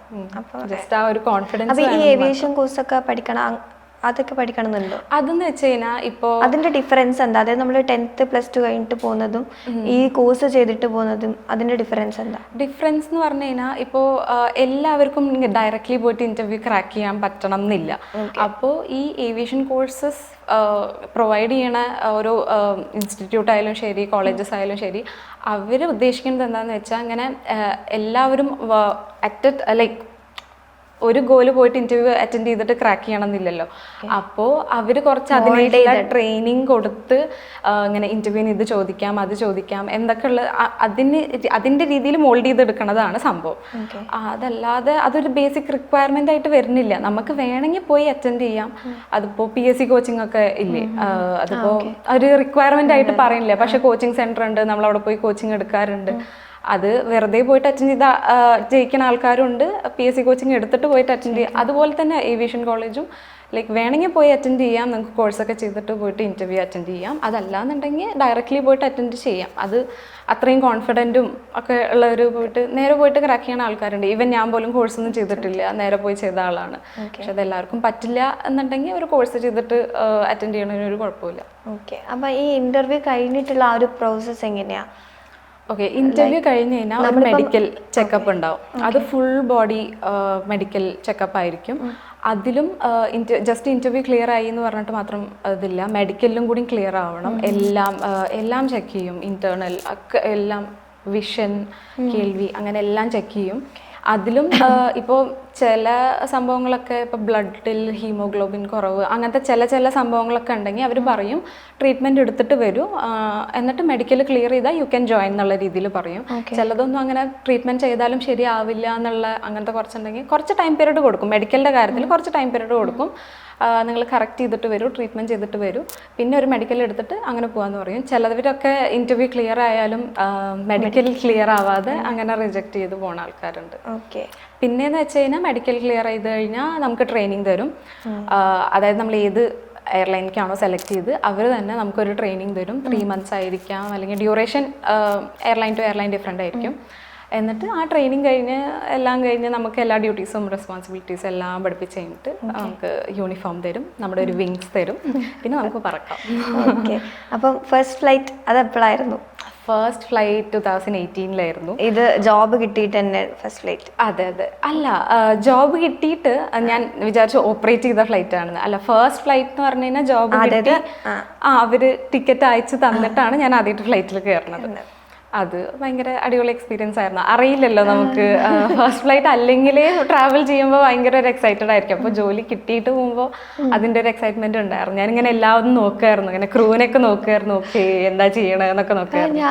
ജസ്റ്റ് ആ ഒരു കോൺഫിഡൻസ്. ഈ ഏവിയേഷൻ കോഴ്സൊക്കെ പഠിക്കണം, അതൊക്കെ പഠിക്കണമെന്നുണ്ടോ? അതെന്ന് വെച്ച് കഴിഞ്ഞാൽ ഇപ്പോൾ അതിന്റെ ഡിഫറൻസ് എന്താ? അതായത് നമ്മൾ 10th +2 കഴിഞ്ഞിട്ട് പോകുന്നതും ഈ കോഴ്സ് ചെയ്തിട്ട് പോകുന്നതും അതിന്റെ ഡിഫറൻസ് എന്താ? ഡിഫറൻസ് എന്ന് പറഞ്ഞു കഴിഞ്ഞാൽ ഇപ്പോൾ എല്ലാവർക്കും ഡയറക്റ്റ്ലി പോയിട്ട് ഇന്റർവ്യൂ ക്രാക്ക് ചെയ്യാൻ പറ്റണം എന്നില്ല. അപ്പോൾ ഈ ഏവിയേഷൻ കോഴ്സസ് പ്രൊവൈഡ് ചെയ്യണ ഓരോ ഇൻസ്റ്റിറ്റ്യൂട്ട് ആയാലും ശരി, കോളേജസ് ആയാലും ശരി, അവർ ഉദ്ദേശിക്കുന്നത് എന്താണെന്ന് വെച്ചാൽ അങ്ങനെ എല്ലാവരും ലൈക്ക് ഒരു ഗോല് പോയിട്ട് ഇന്റർവ്യൂ അറ്റൻഡ് ചെയ്തിട്ട് ക്രാക്ക് ചെയ്യണമെന്നില്ലല്ലോ. അപ്പോൾ അവർ കുറച്ച് അതിനുള്ള ട്രെയിനിങ് കൊടുത്ത് ഇങ്ങനെ ഇന്റർവ്യൂവിന് ഇത് ചോദിക്കാം അത് ചോദിക്കാം എന്തൊക്കെയുള്ള അതിൻ്റെ രീതിയിൽ മോൾഡ് ചെയ്തെടുക്കണതാണ് സംഭവം. അതല്ലാതെ അതൊരു ബേസിക് റിക്വയർമെന്റ് ആയിട്ട് വരുന്നില്ല. നമുക്ക് വേണമെങ്കിൽ പോയി അറ്റൻഡ് ചെയ്യാം. അതിപ്പോൾ PSC കോച്ചിങ് ഒക്കെ ഇല്ലേ, അതിപ്പോൾ ഒരു റിക്വയർമെന്റ് ആയിട്ട് പറയുന്നില്ല. പക്ഷെ കോച്ചിങ് സെന്റർ ഉണ്ട്, നമ്മളവിടെ പോയി കോച്ചിങ് എടുക്കാറുണ്ട്. അത് വെറുതെ പോയിട്ട് അറ്റൻഡ് ചെയ്ത ജയിക്കുന്ന ആൾക്കാരുണ്ട്, PSC കോച്ചിങ് എടുത്തിട്ട് പോയിട്ട് അറ്റൻഡ് ചെയ്യാം. അതുപോലെ തന്നെ ഏവിയേഷൻ കോളേജും ലൈക്ക് വേണമെങ്കിൽ പോയി അറ്റൻഡ് ചെയ്യാം, നിങ്ങൾക്ക് കോഴ്സൊക്കെ ചെയ്തിട്ട് പോയിട്ട് ഇന്റർവ്യൂ അറ്റൻഡ് ചെയ്യാം. അതല്ലാന്നുണ്ടെങ്കിൽ ഡയറക്റ്റ്ലി പോയിട്ട് അറ്റൻഡ് ചെയ്യാം. അത് അത്രയും കോൺഫിഡൻറ്റും ഒക്കെ ഉള്ളവർ നേരെ പോയിട്ട് ക്രാക്ക് ചെയ്യുന്ന ആൾക്കാരുണ്ട്. ഈവൻ ഞാൻ പോലും കോഴ്സൊന്നും ചെയ്തിട്ടില്ല, നേരെ പോയി ചെയ്ത ആളാണ്. പക്ഷെ അതെല്ലാവർക്കും പറ്റില്ല എന്നുണ്ടെങ്കിൽ ഒരു കോഴ്സ് ചെയ്തിട്ട് അറ്റൻഡ് ചെയ്യണതിന് ഒരു കുഴപ്പമില്ല. ഓക്കെ. അപ്പോൾ ഈ ഇന്റർവ്യൂ കഴിഞ്ഞിട്ടുള്ള ആ ഒരു പ്രോസസ്സ് എങ്ങനെയാണ്? ഓക്കെ, ഇന്റർവ്യൂ കഴിഞ്ഞ് കഴിഞ്ഞാൽ ഒരു മെഡിക്കൽ ചെക്കപ്പ് ഉണ്ടാവും. അത് ഫുൾ ബോഡി മെഡിക്കൽ ചെക്കപ്പ് ആയിരിക്കും. അതിലും ജസ്റ്റ് ഇന്റർവ്യൂ ക്ലിയർ ആയി എന്ന് പറഞ്ഞിട്ട് മാത്രം ഇതില്ല, മെഡിക്കലിലും കൂടി ക്ലിയർ ആവണം. എല്ലാം ചെക്ക് ചെയ്യും. ഇന്റേണൽ ഒക്കെ എല്ലാം, വിഷൻ, കേൾവി, അങ്ങനെ എല്ലാം ചെക്ക് ചെയ്യും. അതിലും ഇപ്പോൾ ചില സംഭവങ്ങളൊക്കെ ഇപ്പോൾ ബ്ലഡിൽ ഹീമോഗ്ലോബിൻ കുറവ് അങ്ങനത്തെ ചില സംഭവങ്ങളൊക്കെ ഉണ്ടെങ്കിൽ അവർ പറയും ട്രീറ്റ്മെൻറ്റ് എടുത്തിട്ട് വരൂ, എന്നിട്ട് മെഡിക്കൽ ക്ലിയർ ചെയ്താൽ യു ക്യാൻ ജോയിൻ എന്നുള്ള രീതിയിൽ പറയും. ചിലതൊന്നും അങ്ങനെ ട്രീറ്റ്മെൻറ്റ് ചെയ്താലും ശരിയാവില്ല എന്നുള്ള അങ്ങനത്തെ കുറച്ചുണ്ടെങ്കിൽ കുറച്ച് ടൈം പീരീഡ് കൊടുക്കും. മെഡിക്കലിൻ്റെ കാര്യത്തിൽ കുറച്ച് ടൈം പീരീഡ് കൊടുക്കും. നിങ്ങൾ കറക്റ്റ് ചെയ്തിട്ട് വരൂ, ട്രീറ്റ്മെൻറ്റ് ചെയ്തിട്ട് വരൂ, പിന്നെ ഒരു മെഡിക്കൽ എടുത്തിട്ട് അങ്ങനെ പോകാമെന്ന് പറയും. ചിലവരൊക്കെ ഇൻ്റർവ്യൂ ക്ലിയർ ആയാലും മെഡിക്കൽ ക്ലിയർ ആവാതെ അങ്ങനെ റിജക്റ്റ് ചെയ്ത് പോകുന്ന ആൾക്കാരുണ്ട്. ഓക്കെ. പിന്നെയെന്ന് വെച്ച് കഴിഞ്ഞാൽ മെഡിക്കൽ ക്ലിയർ ചെയ്ത് കഴിഞ്ഞാൽ നമുക്ക് ട്രെയിനിങ് തരും. അതായത് നമ്മൾ ഏത് എയർലൈനിക്കാണോ സെലക്ട് ചെയ്ത് അവർ തന്നെ നമുക്കൊരു ട്രെയിനിങ് തരും. 3 months ആയിരിക്കാം, അല്ലെങ്കിൽ duration airline to airline different ആയിരിക്കും. എന്നിട്ട് ആ ട്രെയിനിങ് എല്ലാം കഴിഞ്ഞ് നമുക്ക് എല്ലാ ഡ്യൂട്ടീസും റെസ്പോൺസിബിലിറ്റീസും എല്ലാം പഠിപ്പിച്ച് കഴിഞ്ഞിട്ട് നമുക്ക് യൂണിഫോം തരും, നമ്മുടെ ഒരു വിങ്സ് തരും, പിന്നെ നമുക്ക് പറക്കാം. ഓക്കെ. അപ്പം ഫസ്റ്റ് ഫ്ലൈറ്റ് അത് എപ്പോഴായിരുന്നു? ഫസ്റ്റ് ഫ്ലൈറ്റ് 2018 ഇത് ജോബ് കിട്ടിയിട്ട് തന്നെ ഫസ്റ്റ് ഫ്ലൈറ്റ്? അതെ. അല്ല, ജോബ് കിട്ടിയിട്ട് ഞാൻ വിചാരിച്ചു ഓപ്പറേറ്റ് ചെയ്ത ഫ്ലൈറ്റ് ആണെന്ന്. അല്ല, ഫസ്റ്റ് ഫ്ലൈറ്റ് എന്ന് പറഞ്ഞു കഴിഞ്ഞാൽ ജോബ് കിട്ടി അവര് ടിക്കറ്റ് അയച്ചു തന്നിട്ടാണ് ഞാൻ ആദ്യമായിട്ട് ഫ്ലൈറ്റിൽ കയറുന്നത്. അത് ഭയങ്കര അടിപൊളി എക്സ്പീരിയൻസ് ആയിരുന്നു. അറിയില്ലല്ലോ നമുക്ക് ഫസ്റ്റ് ഫ്ലൈറ്റ് അല്ലെങ്കിലേ ട്രാവൽ ചെയ്യുമ്പോൾ ഭയങ്കര ഒരു എക്സൈറ്റഡ് ആയിരിക്കും. അപ്പോൾ ജോലി കിട്ടിയിട്ട് പോകുമ്പോൾ അതിൻ്റെ ഒരു എക്സൈറ്റ്മെന്റ് ഉണ്ടായിരുന്നു. ഞാനിങ്ങനെ എല്ലാവരും നോക്കുമായിരുന്നു, ഇങ്ങനെ ക്രൂവിനൊക്കെ നോക്കുമായിരുന്നു. ഓക്കെ, എന്താ ചെയ്യണമെന്നൊക്കെ നോക്കുമായിരുന്നു.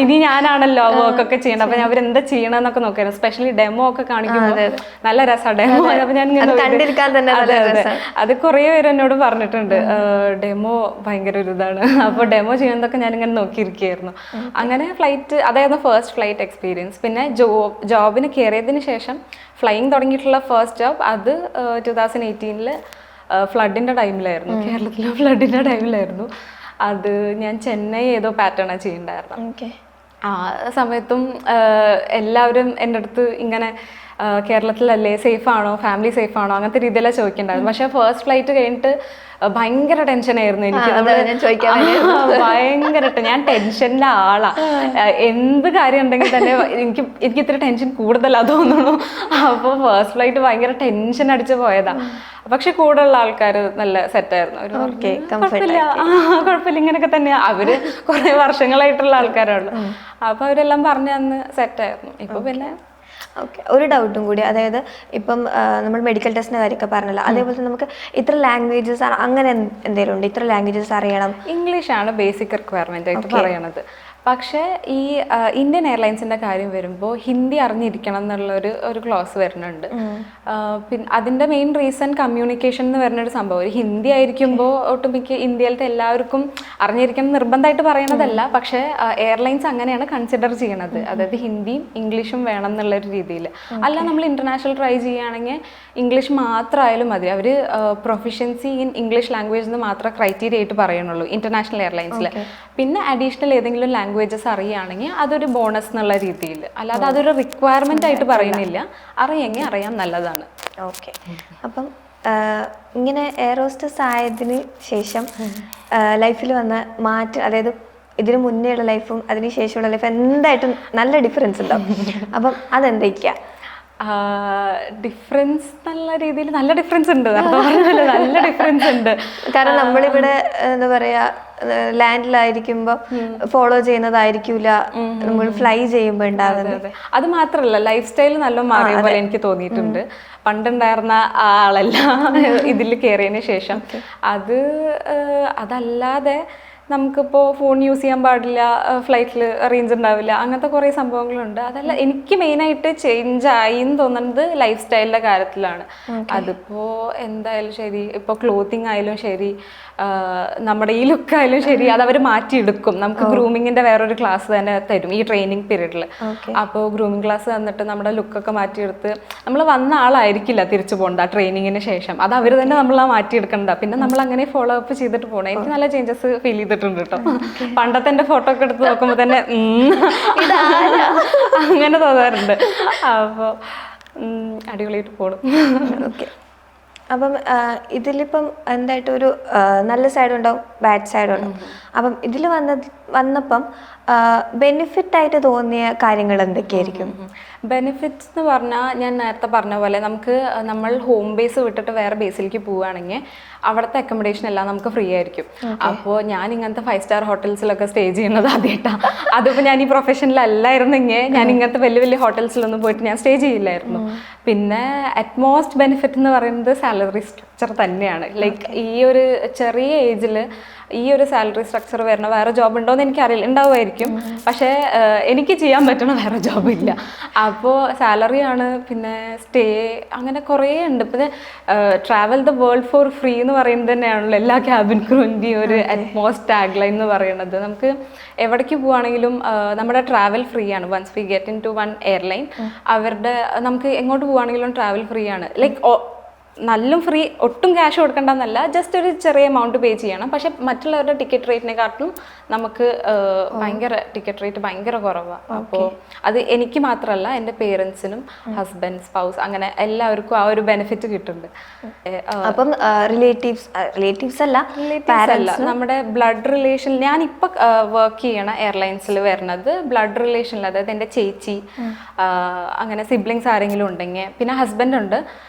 ഇനി ഞാനാണല്ലോ വർക്കൊക്കെ ചെയ്യണം, അപ്പൊ അവരെന്താ ചെയ്യണമെന്നൊക്കെ നോക്കുമായിരുന്നു. സ്പെഷ്യലി ഡെമോ ഒക്കെ കാണിക്കുമ്പോൾ നല്ല രസമാണ് ഡെമോ. അപ്പൊ ഞാൻ അത് കുറേ പേര് എന്നോട് പറഞ്ഞിട്ടുണ്ട്, ഡെമോ ഭയങ്കര ഒരു ഇതാണ്. അപ്പോൾ ഡെമോ ചെയ്യുന്നതൊക്കെ ഞാനിങ്ങനെ നോക്കി ഇരിക്കുകയായിരുന്നു. അങ്ങനെ ഫ്ലൈറ്റ്, അതായിരുന്നു ഫസ്റ്റ് ഫ്ലൈറ്റ് എക്സ്പീരിയൻസ്. പിന്നെ ജോബിന് കയറിയതിന് ശേഷം ഫ്ലൈയിങ് തുടങ്ങിയിട്ടുള്ള ഫസ്റ്റ് ജോബ് അത് 2018 ഫ്ലഡിൻ്റെ ടൈമിലായിരുന്നു. കേരളത്തിലെ ഫ്ലഡിൻ്റെ ടൈമിലായിരുന്നു. അത് ഞാൻ ചെന്നൈ ഏതോ പാറ്റേണാണ് ചെയ്യുന്നുണ്ടായിരുന്നു. ആ സമയത്തും എല്ലാവരും എൻ്റെ അടുത്ത് ഇങ്ങനെ കേരളത്തിലല്ലേ, സേഫ് ആണോ, ഫാമിലി സേഫ് ആണോ, അങ്ങനത്തെ രീതിയിലാണ് ചോദിക്കേണ്ടായിരുന്നു. പക്ഷേ ഫസ്റ്റ് ഫ്ലൈറ്റ് കഴിഞ്ഞിട്ട് ഭയങ്കര ടെൻഷനായിരുന്നു എനിക്ക്. ഭയങ്കരമായിട്ട് ഞാൻ ടെൻഷൻ്റെ ആളാ. എന്ത് കാര്യം ഉണ്ടെങ്കിൽ തന്നെ എനിക്ക് ഇത്ര ടെൻഷൻ കൂടുതലാ തോന്നുന്നു. അപ്പോൾ ഫസ്റ്റ് ഫ്ലൈറ്റ് ഭയങ്കര ടെൻഷൻ അടിച്ച് പോയതാ. പക്ഷെ കൂടെയുള്ള ആൾക്കാർ നല്ല സെറ്റായിരുന്നു. കുഴപ്പമില്ല, ഇങ്ങനെയൊക്കെ തന്നെയാ. അവര് കുറെ വർഷങ്ങളായിട്ടുള്ള ആൾക്കാരാണ്. അപ്പൊ അവരെല്ലാം പറഞ്ഞു തന്ന് സെറ്റായിരുന്നു. ഇപ്പൊ പിന്നെ ഓക്കെ, ഒരു ഡൗട്ടും കൂടി, അതായത് ഇപ്പം നമ്മൾ മെഡിക്കൽ ടെസ്റ്റിൻ്റെ കാര്യമൊക്കെ പറഞ്ഞല്ലോ, അതേപോലെ തന്നെ നമുക്ക് ഇത്ര ലാംഗ്വേജസ് അങ്ങനെ എന്തെങ്കിലും ഉണ്ട്, ഇത്ര ലാംഗ്വേജസ് അറിയണം? ഇംഗ്ലീഷാണ് ബേസിക് റിക്വയർമെൻ്റ് ആയിട്ട് പറയണത്. പക്ഷേ ഈ ഇന്ത്യൻ എയർലൈൻസിൻ്റെ കാര്യം വരുമ്പോൾ ഹിന്ദി അറിഞ്ഞിരിക്കണം ഒരു ക്ലോസ് വരുന്നുണ്ട്. പിന്നെ അതിൻ്റെ മെയിൻ റീസൺ കമ്മ്യൂണിക്കേഷൻ എന്ന് വരുന്നൊരു സംഭവം. ഒരു ഹിന്ദി ആയിരിക്കുമ്പോൾ ഒട്ടുമിക്ക ഇന്ത്യയിലത്തെ എല്ലാവർക്കും അറിഞ്ഞിരിക്കണം നിർബന്ധമായിട്ട് പറയണതല്ല, പക്ഷേ എയർലൈൻസ് അങ്ങനെയാണ് കൺസിഡർ ചെയ്യണത്. അതായത് ഹിന്ദിയും ഇംഗ്ലീഷും വേണം എന്നുള്ളൊരു രീതിയിൽ. അല്ല, നമ്മൾ ഇൻ്റർനാഷണൽ ട്രൈ ചെയ്യുകയാണെങ്കിൽ ഇംഗ്ലീഷ് മാത്രമായാലും മതി. അവർ പ്രൊഫിഷ്യൻസി ഇൻ ഇംഗ്ലീഷ് ലാംഗ്വേജ് എന്ന് മാത്രമേ ക്രൈറ്റീരിയ ആയിട്ട് പറയുന്നുള്ളൂ ഇൻ്റർനാഷണൽ എയർലൈൻസിൽ. പിന്നെ അഡീഷണൽ ഏതെങ്കിലും ലാംഗ്വേജസ് അറിയുകയാണെങ്കിൽ അതൊരു ബോണസ് എന്നുള്ള രീതിയിൽ, അല്ലാതെ അതൊരു റിക്വയർമെൻ്റ് ആയിട്ട് പറയുന്നില്ല. അറിയെങ്കിൽ അറിയാൻ നല്ലതാണ്. ഓക്കെ. അപ്പം ഇങ്ങനെ എയർ ഹോസ്റ്റസ് ആയതിന് ശേഷം ലൈഫിൽ വന്ന മാറ്റം, അതായത് ഇതിന് മുന്നേ ഉള്ള ലൈഫും അതിന് ശേഷമുള്ള ലൈഫും എന്തായിട്ടും നല്ല ഡിഫറൻസ് ഉണ്ടാവും. അപ്പം അതെന്തൊക്കെയാ ഡിഫറൻസ്? നല്ല രീതിയിൽ നല്ല ഡിഫറൻസ് ഉണ്ട്, നല്ല ഡിഫറൻസ് ഉണ്ട്. കാരണം നമ്മളിവിടെ എന്താ പറയാ, ലാൻഡിലായിരിക്കുമ്പോൾ ഫോളോ ചെയ്യുന്നതായിരിക്കൂല നമ്മൾ ഫ്ലൈ ചെയ്യുമ്പോൾ ഉണ്ടാകുന്നത്. അത് മാത്രമല്ല, ലൈഫ് സ്റ്റൈൽ നല്ല മാറിയ പോലെ എനിക്ക് തോന്നിയിട്ടുണ്ട്. പണ്ടുണ്ടായിരുന്ന ആളല്ല ഇതിൽ കയറിയതിന് ശേഷം. അതല്ലാതെ നമുക്കിപ്പോൾ ഫോൺ യൂസ് ചെയ്യാൻ പാടില്ല, ഫ്ലൈറ്റിൽ റേഞ്ച് ഉണ്ടാവില്ല, അങ്ങനത്തെ കുറേ സംഭവങ്ങളുണ്ട്. അതല്ല, എനിക്ക് മെയിനായിട്ട് ചേഞ്ച് ആയി എന്ന് തോന്നുന്നത് ലൈഫ് സ്റ്റൈലിൻ്റെ കാര്യത്തിലാണ്. അതിപ്പോൾ എന്തായാലും ശരി, ഇപ്പോൾ ക്ലോത്തിങ് ആയാലും ശരി, നമ്മുടെ ഈ ലുക്കായാലും ശരി, അത് അവർ മാറ്റിയെടുക്കും. നമുക്ക് ഗ്രൂമിങ്ങിൻ്റെ വേറൊരു ക്ലാസ് തന്നെ തരും ഈ ട്രെയിനിങ് പീരീഡിൽ. അപ്പോൾ ഗ്രൂമിങ് ക്ലാസ് തന്നിട്ട് നമ്മുടെ ലുക്കൊക്കെ മാറ്റിയെടുത്ത്, നമ്മൾ വന്ന ആളായിരിക്കില്ല തിരിച്ചു പോകേണ്ട ആ ട്രെയിനിങ്ങിന് ശേഷം, അത് അവർ തന്നെ നമ്മളാ മാറ്റിയെടുക്കണ്ട. പിന്നെ നമ്മൾ അങ്ങനെ ഫോളോ അപ്പ് ചെയ്തിട്ട് പോകണം. എനിക്ക് നല്ല ചേഞ്ചസ് ഫീൽ ചെയ്തിട്ടുണ്ട് കേട്ടോ. പണ്ടത്തെ എൻ്റെ ഫോട്ടോ ഒക്കെ എടുത്ത് നോക്കുമ്പോൾ തന്നെ അങ്ങനെ തോന്നാറുണ്ട്. അപ്പോൾ അടിപൊളിയായിട്ട് പോകണം. ഓക്കെ. അപ്പം ഇതിലിപ്പം എന്തായിട്ടും ഒരു നല്ല സൈഡ് ഉണ്ടാവും, ബാഡ് സൈഡ് ഉണ്ടാവും. അപ്പം ഇതിൽ വന്നപ്പം ബെനിഫിറ്റ് ആയിട്ട് തോന്നിയ കാര്യങ്ങൾ എന്തൊക്കെയായിരിക്കും? ബെനിഫിറ്റ്സ് എന്ന് പറഞ്ഞാൽ ഞാൻ നേരത്തെ പറഞ്ഞ പോലെ, നമ്മൾ ഹോം ബേസ് വിട്ടിട്ട് വേറെ ബേസിലേക്ക് പോവുകയാണെങ്കിൽ അവിടുത്തെ അക്കോമഡേഷൻ എല്ലാം നമുക്ക് ഫ്രീ ആയിരിക്കും. അപ്പോൾ ഞാൻ ഇങ്ങനത്തെ 5 സ്റ്റാർ ഹോട്ടൽസിലൊക്കെ സ്റ്റേ ചെയ്യുന്നത് ആദ്യമായിട്ടാണ്. അതിപ്പോൾ ഞാൻ ഈ പ്രൊഫഷനിലല്ലായിരുന്നെങ്കിൽ ഞാൻ ഇങ്ങനത്തെ വലിയ വലിയ ഹോട്ടൽസിലൊന്നും പോയിട്ട് ഞാൻ സ്റ്റേ ചെയ്യില്ലായിരുന്നു. പിന്നെ അറ്റ്മോസ്റ്റ് ബെനിഫിറ്റ് എന്ന് പറയുന്നത് സാലറി സ്ട്രക്ചർ തന്നെയാണ്. ലൈക്ക് ഈ ഒരു ചെറിയ ഏജിൽ ഈ ഒരു സാലറി സ്ട്രക്ചർ വരുന്ന വേറെ ജോബ് ഉണ്ടോ എന്ന് എനിക്കറിയില്ല, ഉണ്ടാവുമായിരിക്കും. പക്ഷേ എനിക്ക് ചെയ്യാൻ പറ്റണ വേറെ ജോബില്ല. അപ്പോൾ സാലറിയാണ്, പിന്നെ സ്റ്റേ, അങ്ങനെ കുറേ ഉണ്ട്. പിന്നെ travel the world four free എന്ന് പറയുന്നത് തന്നെയാണല്ലോ എല്ലാ ക്യാബിൻ ക്രൂവിൻ്റെയും ഒരു അറ്റ്മോസ്റ്റ് ടാഗ് ലൈൻ എന്ന് പറയുന്നത്. നമുക്ക് എവിടേക്ക് പോവുകയാണെങ്കിലും നമ്മുടെ ട്രാവൽ ഫ്രീ ആണ്. Once we get into one airline, നമുക്ക് എങ്ങോട്ട് പോവുകയാണെങ്കിലും ട്രാവൽ ഫ്രീ ആണ്. ലൈക്ക് നല്ല ഫ്രീ, ഒട്ടും ക്യാഷ് കൊടുക്കണ്ടെന്നല്ല, ജസ്റ്റ് ഒരു ചെറിയ എമൗണ്ട് പേ ചെയ്യണം. പക്ഷെ മറ്റുള്ളവരുടെ ടിക്കറ്റ് റേറ്റിനെക്കാട്ടും നമുക്ക് ടിക്കറ്റ് റേറ്റ് ഭയങ്കര കുറവാണ്. അപ്പോൾ അത് എനിക്ക് മാത്രമല്ല, എൻ്റെ പേരൻസിനും ഹസ്ബൻഡ്, സ്പൗസ്, അങ്ങനെ എല്ലാവർക്കും ആ ഒരു ബെനിഫിറ്റ് കിട്ടുന്നുണ്ട്. അപ്പം റിലേറ്റീവ്സ് അല്ല, നമ്മുടെ ബ്ലഡ് റിലേഷൻ, ഞാനിപ്പോൾ വർക്ക് ചെയ്യണ എയർലൈൻസിൽ വരുന്നത് ബ്ലഡ് റിലേഷനിൽ, അതായത് എൻ്റെ ചേച്ചി, അങ്ങനെ സിബ്ലിങ്സ് ആരെങ്കിലും ഉണ്ടെങ്കിൽ, പിന്നെ ഹസ്ബൻഡ് ഉണ്ട്,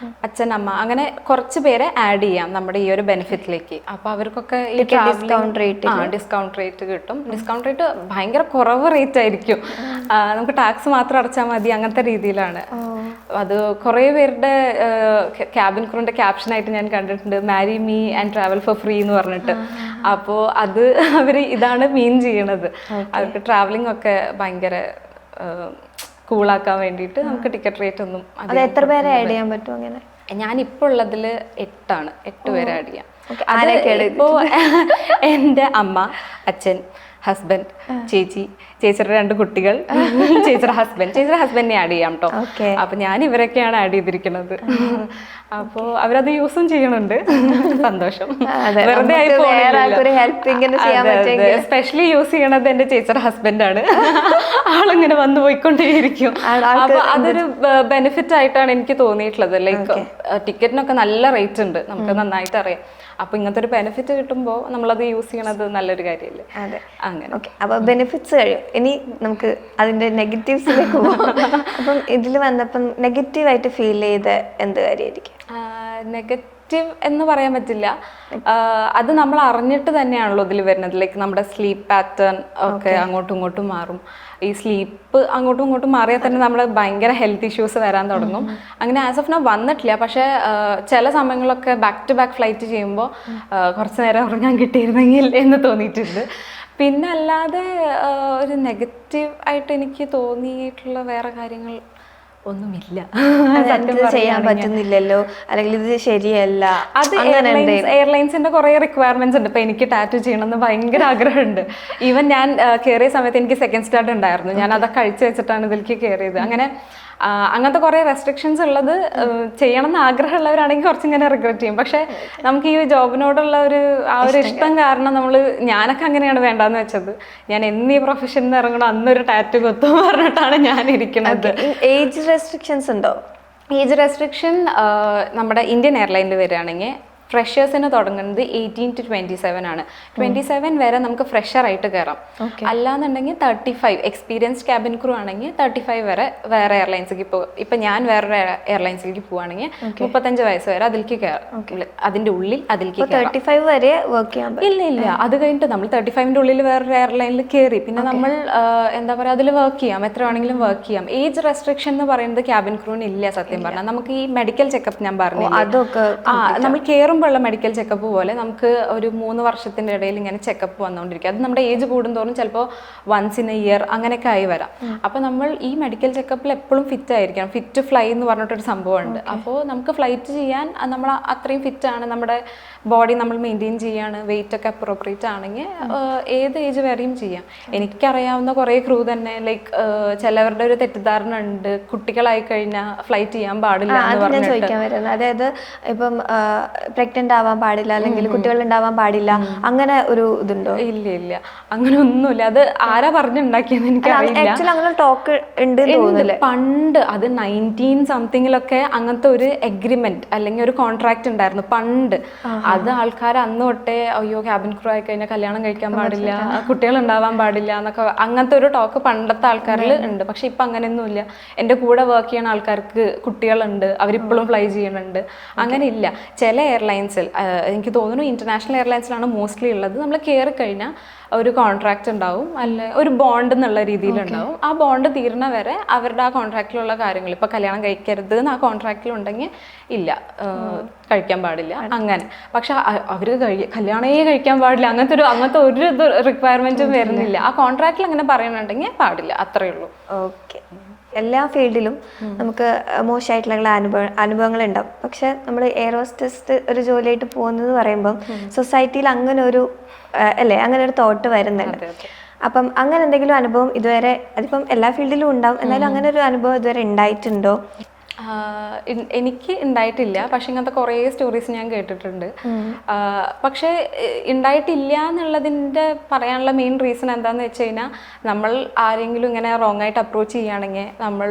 അച്ഛൻ, അമ്മ, അങ്ങനെ കുറച്ച് പേരെ ആഡ് ചെയ്യാം നമ്മുടെ ഈ ഒരു ബെനിഫിറ്റിലേക്ക്. അപ്പോൾ അവർക്കൊക്കെ ഈ ഡിസ്കൗണ്ട് റേറ്റ് കിട്ടും. ഡിസ്കൗണ്ട് റേറ്റ് ഭയങ്കര കുറവ് റേറ്റ് ആയിരിക്കും. നമുക്ക് ടാക്സ് മാത്രം അടച്ചാൽ മതി, അങ്ങനത്തെ രീതിയിലാണ്. അത് കുറേ പേരുടെ ക്യാബിൻ ക്രൂവിൻ്റെ ക്യാപ്ഷനായിട്ട് ഞാൻ കണ്ടിട്ടുണ്ട്, marry me and travel four free എന്ന് പറഞ്ഞിട്ട്. അപ്പോൾ അത് അവർ ഇതാണ് മീൻ ചെയ്യണത്. അവർക്ക് ട്രാവലിംഗ് ഒക്കെ ഭയങ്കര കൂളാക്കാൻ വേണ്ടിയിട്ട് നമുക്ക് ടിക്കറ്റ് റേറ്റ് ഒന്നും. അത് എത്ര പേരെ ആഡ് ചെയ്യാൻ പറ്റും? അങ്ങനെ ഞാനിപ്പോൾ ഉള്ളതിൽ 8 പേരെ ആഡ് ചെയ്യാം. ഇപ്പോൾ എൻ്റെ അമ്മ, അച്ഛൻ, ഹസ്ബൻഡ്, ചേച്ചിയുടെ 2 കുട്ടികൾ, ചേച്ചിയുടെ ഹസ്ബൻഡിനെ ആഡ് ചെയ്യാം കേട്ടോ. അപ്പൊ ഞാൻ ഇവരൊക്കെയാണ് ആഡ് ചെയ്തിരിക്കുന്നത്. അപ്പോൾ അവരത് യൂസും ചെയ്യണുണ്ട്. സന്തോഷം. വെറുതെ ആയി സ്പെഷ്യലി യൂസ് ചെയ്യണത് എൻ്റെ ചേച്ചിയുടെ ഹസ്ബൻഡാണ്. ആളിങ്ങനെ വന്നു പോയിക്കൊണ്ടേയിരിക്കും. അപ്പൊ അതൊരു ബെനിഫിറ്റ് ആയിട്ടാണ് എനിക്ക് തോന്നിയിട്ടുള്ളത്. ലൈക്ക് ടിക്കറ്റിനൊക്കെ നല്ല റേറ്റ് ഉണ്ട്, നമുക്ക് നന്നായിട്ട് അറിയാം. അപ്പൊ ഇങ്ങനത്തെ ഒരു ബെനിഫിറ്റ് കിട്ടുമ്പോൾ നമ്മളത് യൂസ് ചെയ്യണത് നല്ലൊരു കാര്യമല്ലേ. അതെ, അങ്ങനെ. ഓക്കെ. അപ്പൊ ബെനിഫിറ്റ്സ് കഴിയും. ഇനി നമുക്ക് അതിന്റെ നെഗറ്റീവ്സിലേക്ക് പോകാം. അപ്പം ഇതിൽ വന്നപ്പം നെഗറ്റീവായിട്ട് ഫീൽ ചെയ്ത എന്ത് കാര്യമായിരിക്കും? എന്ന് പറയാൻ പറ്റില്ല. അത് നമ്മൾ അറിഞ്ഞിട്ട് തന്നെയാണല്ലോ ഇതിൽ വരുന്നത്. ലൈക്ക് നമ്മുടെ സ്ലീപ്പ് പാറ്റേൺ ഒക്കെ അങ്ങോട്ടും ഇങ്ങോട്ടും മാറും. ഈ സ്ലീപ്പ് അങ്ങോട്ടും ഇങ്ങോട്ടും മാറിയാൽ തന്നെ നമ്മൾ ഭയങ്കര ഹെൽത്ത് ഇഷ്യൂസ് വരാൻ തുടങ്ങും. അങ്ങനെ ആസ് ഓഫ് നൗ വന്നിട്ടില്ല. പക്ഷേ ചില സമയങ്ങളൊക്കെ ബാക്ക് ടു ബാക്ക് ഫ്ലൈറ്റ് ചെയ്യുമ്പോൾ കുറച്ച് നേരം ഉറങ്ങാൻ കിട്ടിയിരുന്നെങ്കിൽ എന്ന് തോന്നിയിട്ടുണ്ട്. പിന്നെ അല്ലാതെ ഒരു നെഗറ്റീവ് ആയിട്ട് എനിക്ക് തോന്നിയിട്ടുള്ള വേറെ കാര്യങ്ങൾ ഒന്നുമില്ല. ചെയ്യാൻ പറ്റുന്നില്ലല്ലോ, അല്ലെങ്കിൽ ഇത് ശരിയല്ല. അത് എയർലൈൻസിന്റെ കുറെ റിക്വയർമെന്റ്സ് ഉണ്ട്. ഇപ്പൊ എനിക്ക് ടാറ്റു ചെയ്യണമെന്ന് ഭയങ്കര ആഗ്രഹമുണ്ട്. ഈവൻ ഞാൻ കയറിയ സമയത്ത് എനിക്ക് സെക്കൻഡ് സ്റ്റാർട്ട് ഉണ്ടായിരുന്നു. ഞാൻ അതൊക്കെ കഴിച്ചു വെച്ചിട്ടാണ് ഇതിലേക്ക് കയറിയത്. അങ്ങനത്തെ കുറേ റെസ്ട്രിക്ഷൻസ് ഉള്ളത് ചെയ്യണം എന്ന് ആഗ്രഹമുള്ളവരാണെങ്കിൽ കുറച്ചിങ്ങനെ റിഗ്രറ്റ് ചെയ്യും. പക്ഷെ നമുക്ക് ഈ ജോബിനോടുള്ള ആ ഒരു ഇഷ്ടം കാരണം ഞാനൊക്കെ അങ്ങനെയാണ് വേണ്ടാന്ന് വെച്ചത്. ഞാൻ എന്നീ പ്രൊഫഷനിൽ ഇറങ്ങണം അന്നൊരു ടാറ്റു കൊത്തും പറഞ്ഞിട്ടാണ് ഞാൻ ഇരിക്കുന്നത്. ഏജ് റെസ്ട്രിക്ഷൻസ് ഉണ്ടോ? ഏജ് റെസ്ട്രിക്ഷൻ നമ്മുടെ ഇന്ത്യൻ എയർലൈനിൽ വരികയാണെങ്കിൽ ഫ്രഷേഴ്സിന് തുടങ്ങുന്നത് 18 to 27 ആണ്. 27 വരെ നമുക്ക് ഫ്രഷർ ആയിട്ട് കയറാം. അല്ലാന്നുണ്ടെങ്കിൽ 35 എക്സ്പീരിയൻസ്ഡ് ക്യാബിൻ ക്രൂ ആണെങ്കിൽ 35 വരെ വേറെ എയർലൈൻസിലേക്ക് ഇപ്പൊ ഞാൻ വേറൊരു എയർലൈൻസിലേക്ക് പോവാണെങ്കിൽ 35 വയസ്സ് വരെ അതിലേക്ക് കയറാം. അതിന്റെ ഉള്ളിൽ അതിലേക്ക് 35 വരെ വർക്ക് ചെയ്യാൻ ഇല്ല. അത് കഴിഞ്ഞിട്ട് നമ്മൾ 35ന്റെ ഉള്ളിൽ വേറൊരു എയർലൈനിൽ കയറി പിന്നെ നമ്മൾ എന്താ പറയാ അതിൽ വർക്ക് ചെയ്യാം, എത്ര വേണമെങ്കിലും വർക്ക് ചെയ്യാം. ഏജ് റെസ്ട്രിക്ഷൻ എന്ന് പറയുന്നത് ക്യാബിൻ ക്രൂവിന് ഇല്ല. സത്യം പറഞ്ഞാൽ നമുക്ക് ഈ മെഡിക്കൽ ചെക്കപ്പ് ഞാൻ പറഞ്ഞു, അതൊക്കെ നമ്മൾ കയറുമ്പോഴുള്ള മെഡിക്കൽ ചെക്കപ്പ് പോലെ നമുക്ക് ഒരു 3 വർഷത്തിന്റെ ഇടയിൽ ഇങ്ങനെ ചെക്കപ്പ് വന്നുകൊണ്ടിരിക്കും. അത് നമ്മുടെ ഏജ് കൂടുന്തോറും ചിലപ്പോൾ വൺസ് ഇൻ എ ഇയർ അങ്ങനെയൊക്കെ ആയി വരാം. അപ്പോൾ നമ്മൾ ഈ മെഡിക്കൽ ചെക്കപ്പിൽ എപ്പോഴും ഫിറ്റ് ആയിരിക്കണം. ഫിറ്റ് ഫ്ലൈ എന്ന് പറഞ്ഞിട്ടൊരു സംഭവമുണ്ട്. അപ്പോൾ നമുക്ക് ഫ്ലൈറ്റ് ചെയ്യാൻ നമ്മൾ അത്രയും ഫിറ്റ് ആണ്, നമ്മുടെ ബോഡി നമ്മൾ മെയിൻറ്റെയിൻ ചെയ്യാണ്, വെയിറ്റ് ഒക്കെ അപ്രോപ്രിയേറ്റ് ആണെങ്കിൽ ഏത് ഏജ് വരെയും ചെയ്യാം. എനിക്കറിയാവുന്ന കുറേ ക്രൂ തന്നെ ലൈക്ക് ചിലവരുടെ ഒരു തെറ്റിദ്ധാരണ ഉണ്ട്, കുട്ടികളായി കഴിഞ്ഞാൽ ഫ്ലൈറ്റ് ചെയ്യാൻ പാടില്ല എന്ന് പറഞ്ഞിട്ട്. അതായത് ഇപ്പം പ്രഗ്നന്റ് ആവാൻ പാടില്ല അല്ലെങ്കിൽ കുട്ടികൾ ഉണ്ടാവാൻ പാടില്ല അങ്ങനെ ഒരു ഇതുണ്ടോ? ഇല്ല അങ്ങനെ ഒന്നുമില്ല. അത് ആരാ പറഞ്ഞുണ്ടാക്കിയെന്ന് എനിക്കറിയില്ല. അങ്ങനെ ടോക്ക് ഉണ്ട് പണ്ട് അത് 19 സംതിങ്ങിലൊക്കെ അങ്ങനത്തെ ഒരു എഗ്രിമെന്റ് അല്ലെങ്കിൽ ഒരു കോൺട്രാക്ട് ഉണ്ടായിരുന്നു പണ്ട്. അത് ആൾക്കാർ അന്ന് തൊട്ടേ അയ്യോ ക്യാബിൻ ക്രൂ ആയി കഴിഞ്ഞാൽ കല്യാണം കഴിക്കാൻ പാടില്ല, കുട്ടികൾ ഉണ്ടാവാൻ പാടില്ല എന്നൊക്കെ അങ്ങനത്തെ ഒരു ടോക്ക് പണ്ടത്തെ ആൾക്കാരിൽ ഉണ്ട്. പക്ഷെ ഇപ്പൊ അങ്ങനെയൊന്നുമില്ല. എൻ്റെ കൂടെ വർക്ക് ചെയ്യുന്ന ആൾക്കാർക്ക് കുട്ടികളുണ്ട്, അവരിപ്പോഴും ഫ്ലൈ ചെയ്യുന്നുണ്ട്. അങ്ങനെ ഇല്ല. ചില എയർലൈൻസിൽ എനിക്ക് തോന്നുന്നു ഇന്റർനാഷണൽ എയർലൈൻസിലാണ് മോസ്റ്റ്ലി ഉള്ളത്. നമ്മൾ കയറി കഴിഞ്ഞാൽ ഒരു കോൺട്രാക്ട് ഉണ്ടാവും, അല്ലെ ഒരു ബോണ്ട് എന്നുള്ള രീതിയിലുണ്ടാവും. ആ ബോണ്ട് തീർന്ന വരെ അവരുടെ ആ കോൺട്രാക്റ്റിലുള്ള കാര്യങ്ങൾ ഇപ്പൊ കല്യാണം കഴിക്കരുത് എന്ന് ആ കോൺട്രാക്റ്റിൽ ഉണ്ടെങ്കിൽ ഇല്ല, കഴിക്കാൻ പാടില്ല അങ്ങനെ. പക്ഷെ അവര് കല്യാണമേ കഴിക്കാൻ പാടില്ല അങ്ങനത്തെ ഒരു ഇത് റിക്വയർമെന്റും വരുന്നില്ല. ആ കോൺട്രാക്റ്റിൽ അങ്ങനെ പറയുന്നുണ്ടെങ്കിൽ പാടില്ല, അത്രയേ ഉള്ളൂ. ഓക്കെ. എല്ലാ ഫീൽഡിലും നമുക്ക് മോശമായിട്ടുള്ള അനുഭവങ്ങൾ ഉണ്ടാവും. പക്ഷെ നമ്മൾ എയർ ഹോസ്റ്റസ് ഒരു ജോലിയായിട്ട് പോകുന്നത് പറയുമ്പം സൊസൈറ്റിയിൽ അങ്ങനെ ഒരു അങ്ങനെ ഒരു തോട്ട് വരുന്നുണ്ട്. അപ്പം അങ്ങനെ എന്തെങ്കിലും അനുഭവം ഇതുവരെ, അതിപ്പം എല്ലാ ഫീൽഡിലും ഉണ്ടാവും, എന്നാലും അങ്ങനെ ഒരു അനുഭവം ഇതുവരെ ഉണ്ടായിട്ടുണ്ടോ? എനിക്ക് ഉണ്ടായിട്ടില്ല. പക്ഷെ ഇങ്ങനത്തെ കുറേ സ്റ്റോറീസ് ഞാൻ കേട്ടിട്ടുണ്ട്. പക്ഷെ ഉണ്ടായിട്ടില്ല എന്നുള്ളതിൻ്റെ പറയാനുള്ള മെയിൻ റീസൺ എന്താണെന്ന് വെച്ച് കഴിഞ്ഞാൽ നമ്മൾ ആരെങ്കിലും ഇങ്ങനെ റോങ് ആയിട്ട് അപ്രോച്ച് ചെയ്യുകയാണെങ്കിൽ നമ്മൾ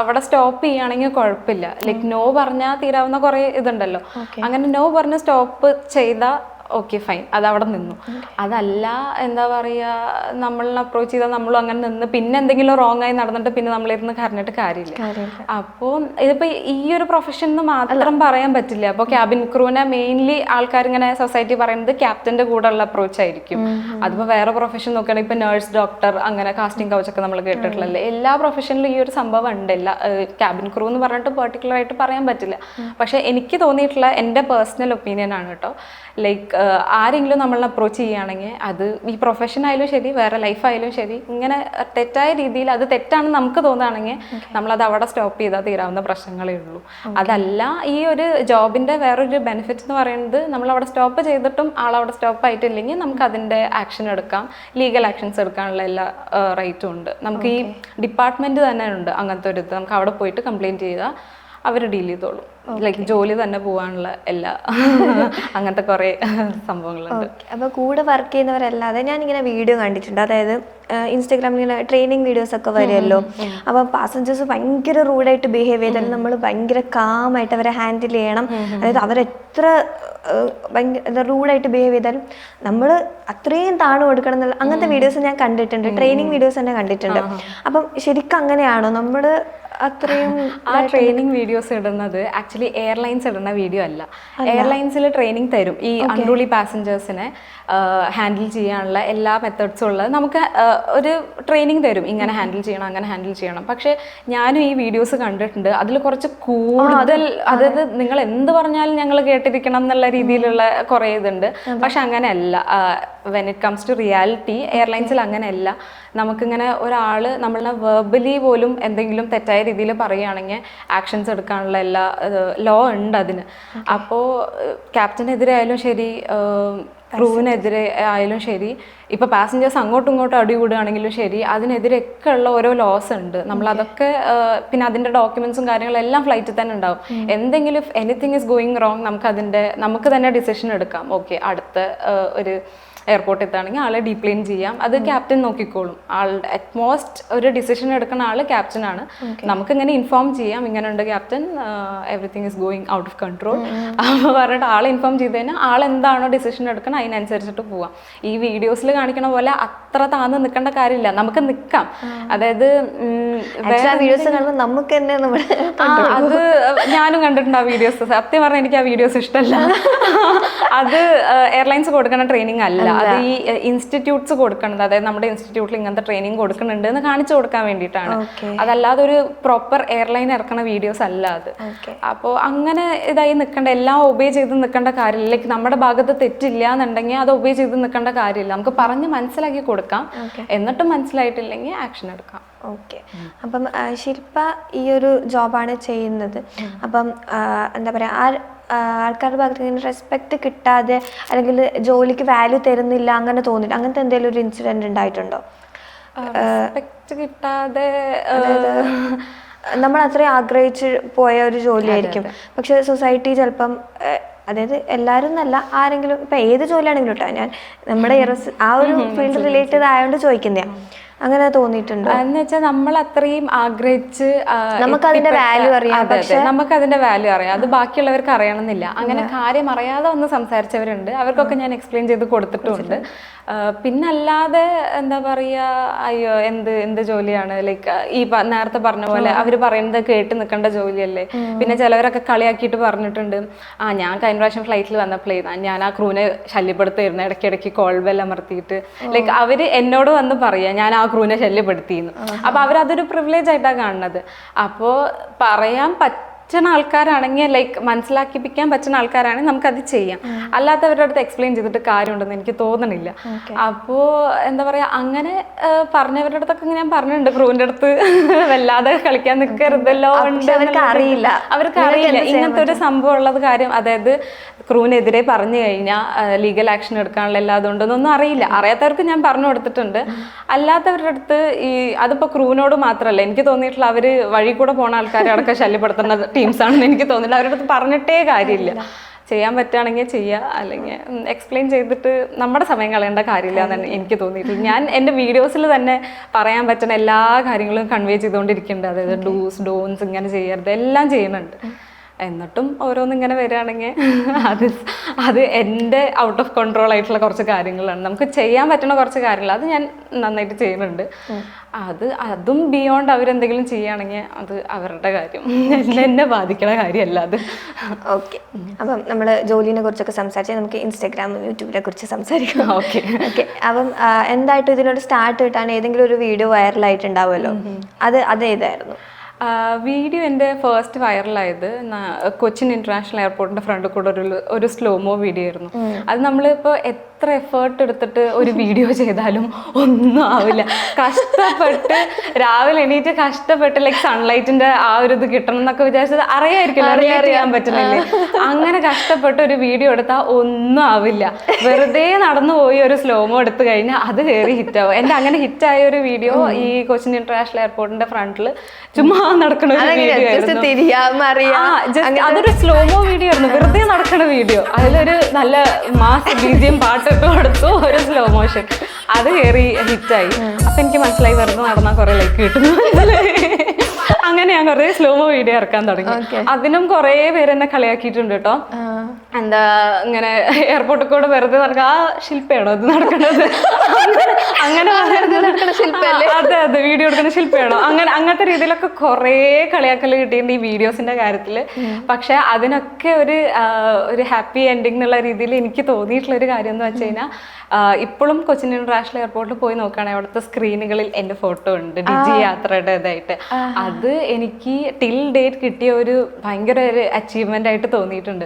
അവിടെ സ്റ്റോപ്പ് ചെയ്യുകയാണെങ്കിൽ കുഴപ്പമില്ല. ലൈക്ക് നോ പറഞ്ഞാൽ തീരാവുന്ന കുറേ ഇതുണ്ടല്ലോ. അങ്ങനെ നോ പറഞ്ഞ് സ്റ്റോപ്പ് ചെയ്താൽ ഓക്കെ ഫൈൻ, അത് അവിടെ നിന്നു. അതല്ല എന്താ പറയുക, നമ്മളെ അപ്രോച്ച് ചെയ്താൽ നമ്മളും അങ്ങനെ നിന്ന് പിന്നെ എന്തെങ്കിലും റോങ് ആയി നടന്നിട്ട് പിന്നെ നമ്മളിരുന്ന് കരഞ്ഞിട്ട് കാര്യമില്ല. അപ്പോൾ ഇതിപ്പോൾ ഈ ഒരു പ്രൊഫഷൻ എന്ന് മാത്രം പറയാൻ പറ്റില്ല. അപ്പോൾ ക്യാബിൻ ക്രൂവിനെ മെയിൻലി ആൾക്കാർ ഇങ്ങനെ സൊസൈറ്റി പറയുന്നത് ക്യാപ്റ്റൻ്റെ കൂടെ ഉള്ള അപ്രോച്ച് ആയിരിക്കും. അതിപ്പോൾ വേറെ പ്രൊഫഷൻ നോക്കുകയാണെങ്കിൽ ഇപ്പോൾ നേഴ്സ്, ഡോക്ടർ, അങ്ങനെ കാസ്റ്റിംഗ് കൗച്ചൊക്കെ നമ്മൾ കേട്ടിട്ടുള്ളല്ലേ. എല്ലാ പ്രൊഫഷനിലും ഈ ഒരു സംഭവം ഉണ്ട്. ക്യാബിൻ ക്രൂ എന്ന് പറഞ്ഞിട്ട് പെർട്ടിക്കുലർ ആയിട്ട് പറയാൻ പറ്റില്ല. പക്ഷെ എനിക്ക് തോന്നിയിട്ടുള്ള എൻ്റെ പേഴ്സണൽ ഒപ്പീനിയൻ ആണ് കേട്ടോ. ലൈക്ക് ആരെങ്കിലും നമ്മളെ അപ്രോച്ച് ചെയ്യുകയാണെങ്കിൽ അത് ഈ പ്രൊഫഷൻ ആയാലും ശരി വേറെ ലൈഫായാലും ശരി ഇങ്ങനെ തെറ്റായ രീതിയിൽ അത് തെറ്റാണെന്ന് നമുക്ക് തോന്നുകയാണെങ്കിൽ നമ്മളത് അവിടെ സ്റ്റോപ്പ് ചെയ്താൽ തീരാവുന്ന പ്രശ്നങ്ങളേ ഉള്ളൂ. അതല്ല ഈ ഒരു ജോബിൻ്റെ വേറൊരു ബെനിഫിറ്റ് എന്ന് പറയുന്നത് നമ്മൾ അവിടെ സ്റ്റോപ്പ് ചെയ്തിട്ടും ആളവിടെ സ്റ്റോപ്പ് ആയിട്ടില്ലെങ്കിൽ നമുക്ക് അതിൻ്റെ ആക്ഷൻ എടുക്കാം, ലീഗൽ ആക്ഷൻസ് എടുക്കാനുള്ള എല്ലാ റൈറ്റും ഉണ്ട്. നമുക്ക് ഈ ഡിപ്പാർട്ട്മെൻറ്റ് തന്നെ ഉണ്ട് അങ്ങനത്തെ ഒരു ഇത്. നമുക്ക് അവിടെ പോയിട്ട് കംപ്ലയിൻറ്റ് ചെയ്താൽ അവർ ഡീൽ ചെയ്തോളും. ലൈക്ക് ജോലി തന്നെ പോകാനുള്ള എല്ലാ അങ്ങനത്തെ കുറേ സംഭവങ്ങളുണ്ട്. അപ്പോൾ കൂടെ വർക്ക് ചെയ്യുന്നവരല്ലാതെ ഞാനിങ്ങനെ വീഡിയോ കണ്ടിട്ടുണ്ട്. അതായത് ഇൻസ്റ്റാഗ്രാമിൽ ഇങ്ങനെ ട്രെയിനിങ് വീഡിയോസ് ഒക്കെ വരുമല്ലോ. അപ്പം പാസഞ്ചേഴ്സ് ഭയങ്കര റൂഡായിട്ട് ബിഹേവ് ചെയ്താലും നമ്മൾ ഭയങ്കര കാമായിട്ട് അവരെ ഹാൻഡിൽ ചെയ്യണം. അതായത് അവരെത്ര ഭയങ്കര റൂഡായിട്ട് ബിഹേവ് ചെയ്താലും നമ്മൾ അത്രയും താണു കൊടുക്കണം എന്നുള്ള അങ്ങനത്തെ വീഡിയോസ് ഞാൻ കണ്ടിട്ടുണ്ട്. ട്രെയിനിങ് വീഡിയോസ് തന്നെ കണ്ടിട്ടുണ്ട്. അപ്പം ശരിക്കും അങ്ങനെയാണോ നമ്മൾ അത്രയും? ആ ട്രെയിനിങ് വീഡിയോസ് ഇടുന്നത് ആക്ച്വലി എയർലൈൻസ് ഇടുന്ന വീഡിയോ അല്ല. എയർലൈൻസിൽ ട്രെയിനിങ് തരും ഈ അൺറൂളി പാസഞ്ചേഴ്സിനെ ഹാൻഡിൽ ചെയ്യാനുള്ള എല്ലാ മെത്തേഡ്സും ഉള്ളത് നമുക്ക് ഒരു ട്രെയിനിങ് തരും, ഇങ്ങനെ ഹാൻഡിൽ ചെയ്യണം അങ്ങനെ ഹാൻഡിൽ ചെയ്യണം. പക്ഷെ ഞാനും ഈ വീഡിയോസ് കണ്ടിട്ടുണ്ട്, അതിൽ കുറച്ച് കൂടുതൽ, അതായത് നിങ്ങൾ എന്ത് പറഞ്ഞാലും ഞങ്ങൾ കേട്ടിരിക്കണം എന്നുള്ള രീതിയിലുള്ള കുറേ ഇതുണ്ട്. പക്ഷെ അങ്ങനെയല്ല. When it comes to reality എയർലൈൻസിൽ അങ്ങനെയല്ല. നമുക്കിങ്ങനെ ഒരാൾ നമ്മളെ വെർബലി പോലും എന്തെങ്കിലും തെറ്റായ രീതിയിൽ പറയുകയാണെങ്കിൽ ആക്ഷൻസ് എടുക്കാനുള്ള എല്ലാ ലോ ഉണ്ട് അതിന്. അപ്പോൾ ക്യാപ്റ്റനെതിരെ ആയാലും ശരി, ക്രൂവിനെതിരെ ആയാലും ശരി, ഇപ്പോൾ പാസഞ്ചേഴ്സ് അങ്ങോട്ടും ഇങ്ങോട്ടും അടികൂടുകയാണെങ്കിലും ശരി, അതിനെതിരെയൊക്കെ ഉള്ള ഓരോ ലോസ് ഉണ്ട്. നമ്മളതൊക്കെ പിന്നെ അതിൻ്റെ ഡോക്യുമെൻസും കാര്യങ്ങളും എല്ലാം ഫ്ലൈറ്റിൽ തന്നെ ഉണ്ടാവും. എന്തെങ്കിലും എനിത്തിങ് ഈസ് ഗോയിങ് റോങ് നമുക്ക് തന്നെ ഡിസിഷൻ എടുക്കാം. ഓക്കെ, അടുത്ത ഒരു എയർപോർട്ടിൽ എത്താണെങ്കിൽ ആളെ ഡീപ്ലെയിൻ ചെയ്യാം, അത് ക്യാപ്റ്റൻ നോക്കിക്കോളും. ആളുടെ അറ്റ്മോസ്റ്റ് ഒരു ഡിസിഷൻ എടുക്കുന്ന ആള് ക്യാപ്റ്റനാണ്. നമുക്കിങ്ങനെ ഇൻഫോം ചെയ്യാം, ഇങ്ങനെ ഉണ്ട് captain, everything is going out of control അപ്പോൾ പറഞ്ഞിട്ട് ആളെ ഇൻഫോം ചെയ്ത് കഴിഞ്ഞാൽ ആൾ എന്താണോ ഡിസിഷൻ എടുക്കണം അതിനനുസരിച്ചിട്ട് പോവാം. ഈ വീഡിയോസിൽ കാണിക്കണ പോലെ അത്ര താന്ന് നിൽക്കേണ്ട കാര്യമില്ല, നമുക്ക് നിൽക്കാം. അതായത് നമുക്ക് തന്നെ അത് ഞാനും കണ്ടിട്ടുണ്ട് ആ വീഡിയോസ്. സത്യം പറഞ്ഞാൽ എനിക്ക് ആ വീഡിയോസ് ഇഷ്ടമല്ല. അത് എയർലൈൻസ് കൊടുക്കുന്ന ട്രെയിനിങ് അല്ല, അത് ഈ ഇൻസ്റ്റിറ്റ്യൂട്ട്സ് കൊടുക്കുന്നത്. അതായത് നമ്മുടെ ഇൻസ്റ്റിറ്റ്യൂട്ടിൽ ഇങ്ങനത്തെ ട്രെയിനിങ് കൊടുക്കുന്നുണ്ട് എന്ന് കാണിച്ചു കൊടുക്കാൻ വേണ്ടിയിട്ടാണ്. അതല്ലാതെ ഒരു പ്രോപ്പർ എയർലൈൻ ഇറക്കുന്ന വീഡിയോസ് അല്ല അത്. അപ്പോൾ അങ്ങനെ ഇതായി നിൽക്കേണ്ട, എല്ലാം ഒബേ ചെയ്ത് നിൽക്കേണ്ട കാര്യമില്ല. ലൈക്ക് നമ്മുടെ ഭാഗത്ത് തെറ്റില്ല എന്നുണ്ടെങ്കിൽ അത് ഒബേ ചെയ്ത് നിൽക്കേണ്ട കാര്യമില്ല. നമുക്ക് പറഞ്ഞ് മനസ്സിലാക്കി കൊടുക്കാം, എന്നിട്ടും മനസ്സിലായിട്ടില്ലെങ്കിൽ ആക്ഷൻ എടുക്കാം. ഓക്കെ. അപ്പം ശില്പ ഈ ഒരു ജോബാണ് ചെയ്യുന്നത്. അപ്പം എന്താ പറയുക, ആൾക്കാരുടെ ഭാഗത്ത് ഇങ്ങനെ റെസ്പെക്ട് കിട്ടാതെ അല്ലെങ്കിൽ ജോലിക്ക് വാല്യൂ തരുന്നില്ല അങ്ങനെ തോന്നില്ല, അങ്ങനത്തെ എന്തെങ്കിലും ഒരു ഇൻസിഡന്റ് ഉണ്ടായിട്ടുണ്ടോ? റെസ്പെക്ട് കിട്ടാതെ, നമ്മൾ അത്രയും ആഗ്രഹിച്ച് പോയ ഒരു ജോലിയായിരിക്കും, പക്ഷെ സൊസൈറ്റി ചിലപ്പം, അതായത് എല്ലാവരും എന്നല്ല, ആരെങ്കിലും ഇപ്പം ഏത് ജോലിയാണെങ്കിലും കേട്ടോ, ഞാൻ നമ്മുടെ ആ ഒരു ഫീൽഡ് റിലേറ്റഡ് ആയതുകൊണ്ട് ചോദിക്കുന്നതാണ്, അങ്ങനെ തോന്നിയിട്ടുണ്ട് എന്ന് വെച്ചാൽ നമ്മൾ അത്രയും ആഗ്രഹിച്ച് നമുക്കതിന്റെ വാല്യൂ അറിയാം. പക്ഷെ നമുക്കതിന്റെ വാല്യൂ അറിയാം, അത് ബാക്കിയുള്ളവർക്ക് അറിയണമെന്നില്ല. അങ്ങനെ കാര്യം അറിയാതെ വന്ന് സംസാരിച്ചവരുണ്ട്, അവർക്കൊക്കെ ഞാൻ എക്സ്പ്ലെയിൻ ചെയ്ത് കൊടുത്തിട്ടുമുണ്ട്. പിന്നല്ലാതെ എന്താ പറയുക, അയ്യോ എന്ത് ജോലിയാണ്, ലൈക്ക് ഈ നേരത്തെ പറഞ്ഞ പോലെ അവർ പറയുന്നത് കേട്ട് നിൽക്കേണ്ട ജോലിയല്ലേ. പിന്നെ ചിലവരൊക്കെ കളിയാക്കിയിട്ട് പറഞ്ഞിട്ടുണ്ട്, ഞാൻ കഴിഞ്ഞ പ്രാവശ്യം ഫ്ലൈറ്റിൽ വന്നപ്പോഴേ ഞാൻ ആ ക്രൂവിനെ ശല്യപ്പെടുത്തായിരുന്നു, ഇടയ്ക്കിടയ്ക്ക് കോൾ ബെൽ അമർത്തിയിട്ട്. ലൈക്ക് അവര് എന്നോട് വന്ന് പറയാ ഞാൻ ആ ക്രൂവിനെ ശല്യപ്പെടുത്തിയിരുന്നു. അപ്പൊ അവരതൊരു പ്രിവിലേജ് ആയിട്ടാണ് കാണുന്നത്. അപ്പോൾ പറയാൻ പറ്റുന്ന ആൾക്കാരാണെങ്കിൽ, ലൈക്ക് മനസ്സിലാക്കിപ്പിക്കാൻ പറ്റുന്ന ആൾക്കാരാണെങ്കിൽ നമുക്കത് ചെയ്യാം. അല്ലാത്തവരുടെ അടുത്ത് എക്സ്പ്ലെയിൻ ചെയ്തിട്ട് കാര്യമുണ്ടെന്ന് എനിക്ക് തോന്നണില്ല. അപ്പോൾ എന്താ പറയാ, അങ്ങനെ പറഞ്ഞവരുടെ അടുത്തൊക്കെ ഞാൻ പറഞ്ഞിട്ടുണ്ട്, ക്രൂവിന്റെ അടുത്ത് വല്ലാതെ കളിക്കാൻ നിൽക്കരുതല്ലോ, അറിയില്ല, അവർക്ക് അറിയില്ല ഇങ്ങനത്തെ ഒരു സംഭവം ഉള്ളത് കാര്യം. അതായത് ക്രൂവിനെതിരെ പറഞ്ഞു കഴിഞ്ഞാൽ ലീഗൽ ആക്ഷൻ എടുക്കാനുള്ള എല്ലാ അതുകൊണ്ടൊന്നും അറിയില്ല. അറിയാത്തവർക്ക് ഞാൻ പറഞ്ഞു കൊടുത്തിട്ടുണ്ട്. അല്ലാത്തവരുടെ അടുത്ത് അതിപ്പോ ക്രൂവിനോട് മാത്രമല്ല, എനിക്ക് തോന്നിയിട്ടുള്ള അവര് വഴി കൂടെ പോണ ആൾക്കാരെ അടക്കം ശല്യപ്പെടുത്തുന്ന ടീംസ് ആണെന്ന് എനിക്ക് തോന്നില്ല. അവരുടെ അടുത്ത് പറഞ്ഞിട്ടേ കാര്യമില്ല. ചെയ്യാൻ പറ്റുകയാണെങ്കിൽ ചെയ്യുക, അല്ലെങ്കിൽ എക്സ്പ്ലെയിൻ ചെയ്തിട്ട് നമ്മുടെ സമയം കളയേണ്ട കാര്യമില്ല എന്നാണ് എനിക്ക് തോന്നിയിട്ടില്ല. ഞാൻ എൻ്റെ വീഡിയോസിൽ തന്നെ പറയാൻ പറ്റുന്ന എല്ലാ കാര്യങ്ങളും കൺവേ ചെയ്തുകൊണ്ടിരിക്കുന്നുണ്ട്. അതായത് ഡൂസ് ഡോൺസ്, ഇങ്ങനെ ചെയ്യരുത്, എല്ലാം ചെയ്യുന്നുണ്ട്. എന്നിട്ടും ഓരോന്നിങ്ങനെ വരികയാണെങ്കിൽ അത് എൻ്റെ ഔട്ട് ഓഫ് കൺട്രോൾ ആയിട്ടുള്ള കുറച്ച് കാര്യങ്ങളാണ്. നമുക്ക് ചെയ്യാൻ പറ്റുന്ന കുറച്ച് കാര്യങ്ങൾ അത് ഞാൻ നന്നായിട്ട് ചെയ്യുന്നുണ്ട്. അതും ബിയോണ്ട് അവരെന്തെങ്കിലും ചെയ്യുകയാണെങ്കിൽ അത് അവരുടെ കാര്യം, എന്നെ ബാധിക്കുന്ന കാര്യമല്ല അത്. ഓക്കെ. അപ്പം നമ്മൾ ജോലിനെ കുറിച്ചൊക്കെ സംസാരിച്ചാൽ നമുക്ക് ഇൻസ്റ്റാഗ്രാമും യൂട്യൂബിനെ കുറിച്ച് സംസാരിക്കാം. ഓക്കെ. അപ്പം എന്തായിട്ടും ഇതിനൊരു സ്റ്റാർട്ട് കിട്ടാൻ ഏതെങ്കിലും ഒരു വീഡിയോ വൈറലായിട്ടുണ്ടാവുമല്ലോ, അത് ഏതായിരുന്നു? വീഡിയോ എൻ്റെ ഫസ്റ്റ് വൈറലായത് കൊച്ചിൻ ഇന്റർനാഷണൽ എയർപോർട്ടിൻ്റെ ഫ്രണ്ടിൽ കൂടെ ഒരു സ്ലോമോ വീഡിയോ ആയിരുന്നു. അത് നമ്മളിപ്പോൾ എത്ര എഫേർട്ട് എടുത്തിട്ട് ഒരു വീഡിയോ ചെയ്താലും ഒന്നും ആവില്ല. കഷ്ടപ്പെട്ട് രാവിലെ എണീറ്റ് കഷ്ടപ്പെട്ട് ലൈക്ക് സൺലൈറ്റിൻ്റെ ആ ഒരു ഇത് കിട്ടണം എന്നൊക്കെ വിചാരിച്ചത് അറിയായിരിക്കില്ല, അറിയാൻ പറ്റുന്നില്ലേ. അങ്ങനെ കഷ്ടപ്പെട്ട് ഒരു വീഡിയോ എടുത്താൽ ഒന്നും ആവില്ല. വെറുതെ നടന്നു പോയി ഒരു സ്ലോമോ എടുത്തു കഴിഞ്ഞാൽ അത് കയറി ഹിറ്റാവും. എൻ്റെ അങ്ങനെ ഹിറ്റായ ഒരു വീഡിയോ ഈ കൊച്ചിൻ ഇന്റർനാഷണൽ എയർപോർട്ടിൻ്റെ ഫ്രണ്ടിൽ ചുമ്മാ നടക്കുന്ന ഒരു വീഡിയോ ആയിരുന്നു. അതൊരു സ്ലോമോ വീഡിയോ ആയിരുന്നു, വെറുതെ നടക്കുന്ന വീഡിയോ. അതിലൊരു നല്ല മാസ് ബീജിയം പാട്ടൊക്കെ കൊടുത്തു, ഒരു സ്ലോ മോഷൻ. അത് കയറി ഹിറ്റായി. അപ്പൊ എനിക്ക് മനസ്സിലായി വെറുതെ നടന്നാൽ കുറെ ലൈക്ക് കിട്ടുന്നു. അങ്ങനെ ഞാൻ കുറെ സ്ലോമോ വീഡിയോ ഇറക്കാൻ തുടങ്ങി. അതിനും കുറെ പേര് എന്നെ കളിയാക്കിയിട്ടുണ്ട് കേട്ടോ. എന്താ ഇങ്ങനെ എയർപോർട്ടിൽ കൂടെ വെറുതെ നടക്കുക, ആ ശില്പയാണോ ഇത് നടക്കുന്നത്, അങ്ങനെ അതെ അതെ, വീഡിയോ എടുക്കുന്ന ശില്പിയാണോ, അങ്ങനത്തെ രീതിയിലൊക്കെ കുറേ കളിയാക്കൽ കിട്ടിയിട്ടുണ്ട് ഈ വീഡിയോസിന്റെ കാര്യത്തില്. പക്ഷെ അതിനൊക്കെ ഒരു ഹാപ്പി എൻഡിങ് എന്നുള്ള രീതിയിൽ എനിക്ക് തോന്നിയിട്ടുള്ള ഒരു കാര്യം എന്ന് വെച്ച് കഴിഞ്ഞാൽ, ഇപ്പോഴും കൊച്ചിൻ ഇന്റർനാഷണൽ എയർപോർട്ടിൽ പോയി നോക്കുകയാണെങ്കിൽ അവിടുത്തെ സ്ക്രീനുകളിൽ എൻ്റെ ഫോട്ടോ ഉണ്ട് ഡിജി യാത്രയുടെ ഇതായിട്ട്. അത് എനിക്ക് ടിൽ ഡേറ്റ് കിട്ടിയ ഒരു ഭയങ്കര ഒരു അച്ചീവ്മെന്റ് ആയിട്ട് തോന്നിയിട്ടുണ്ട്.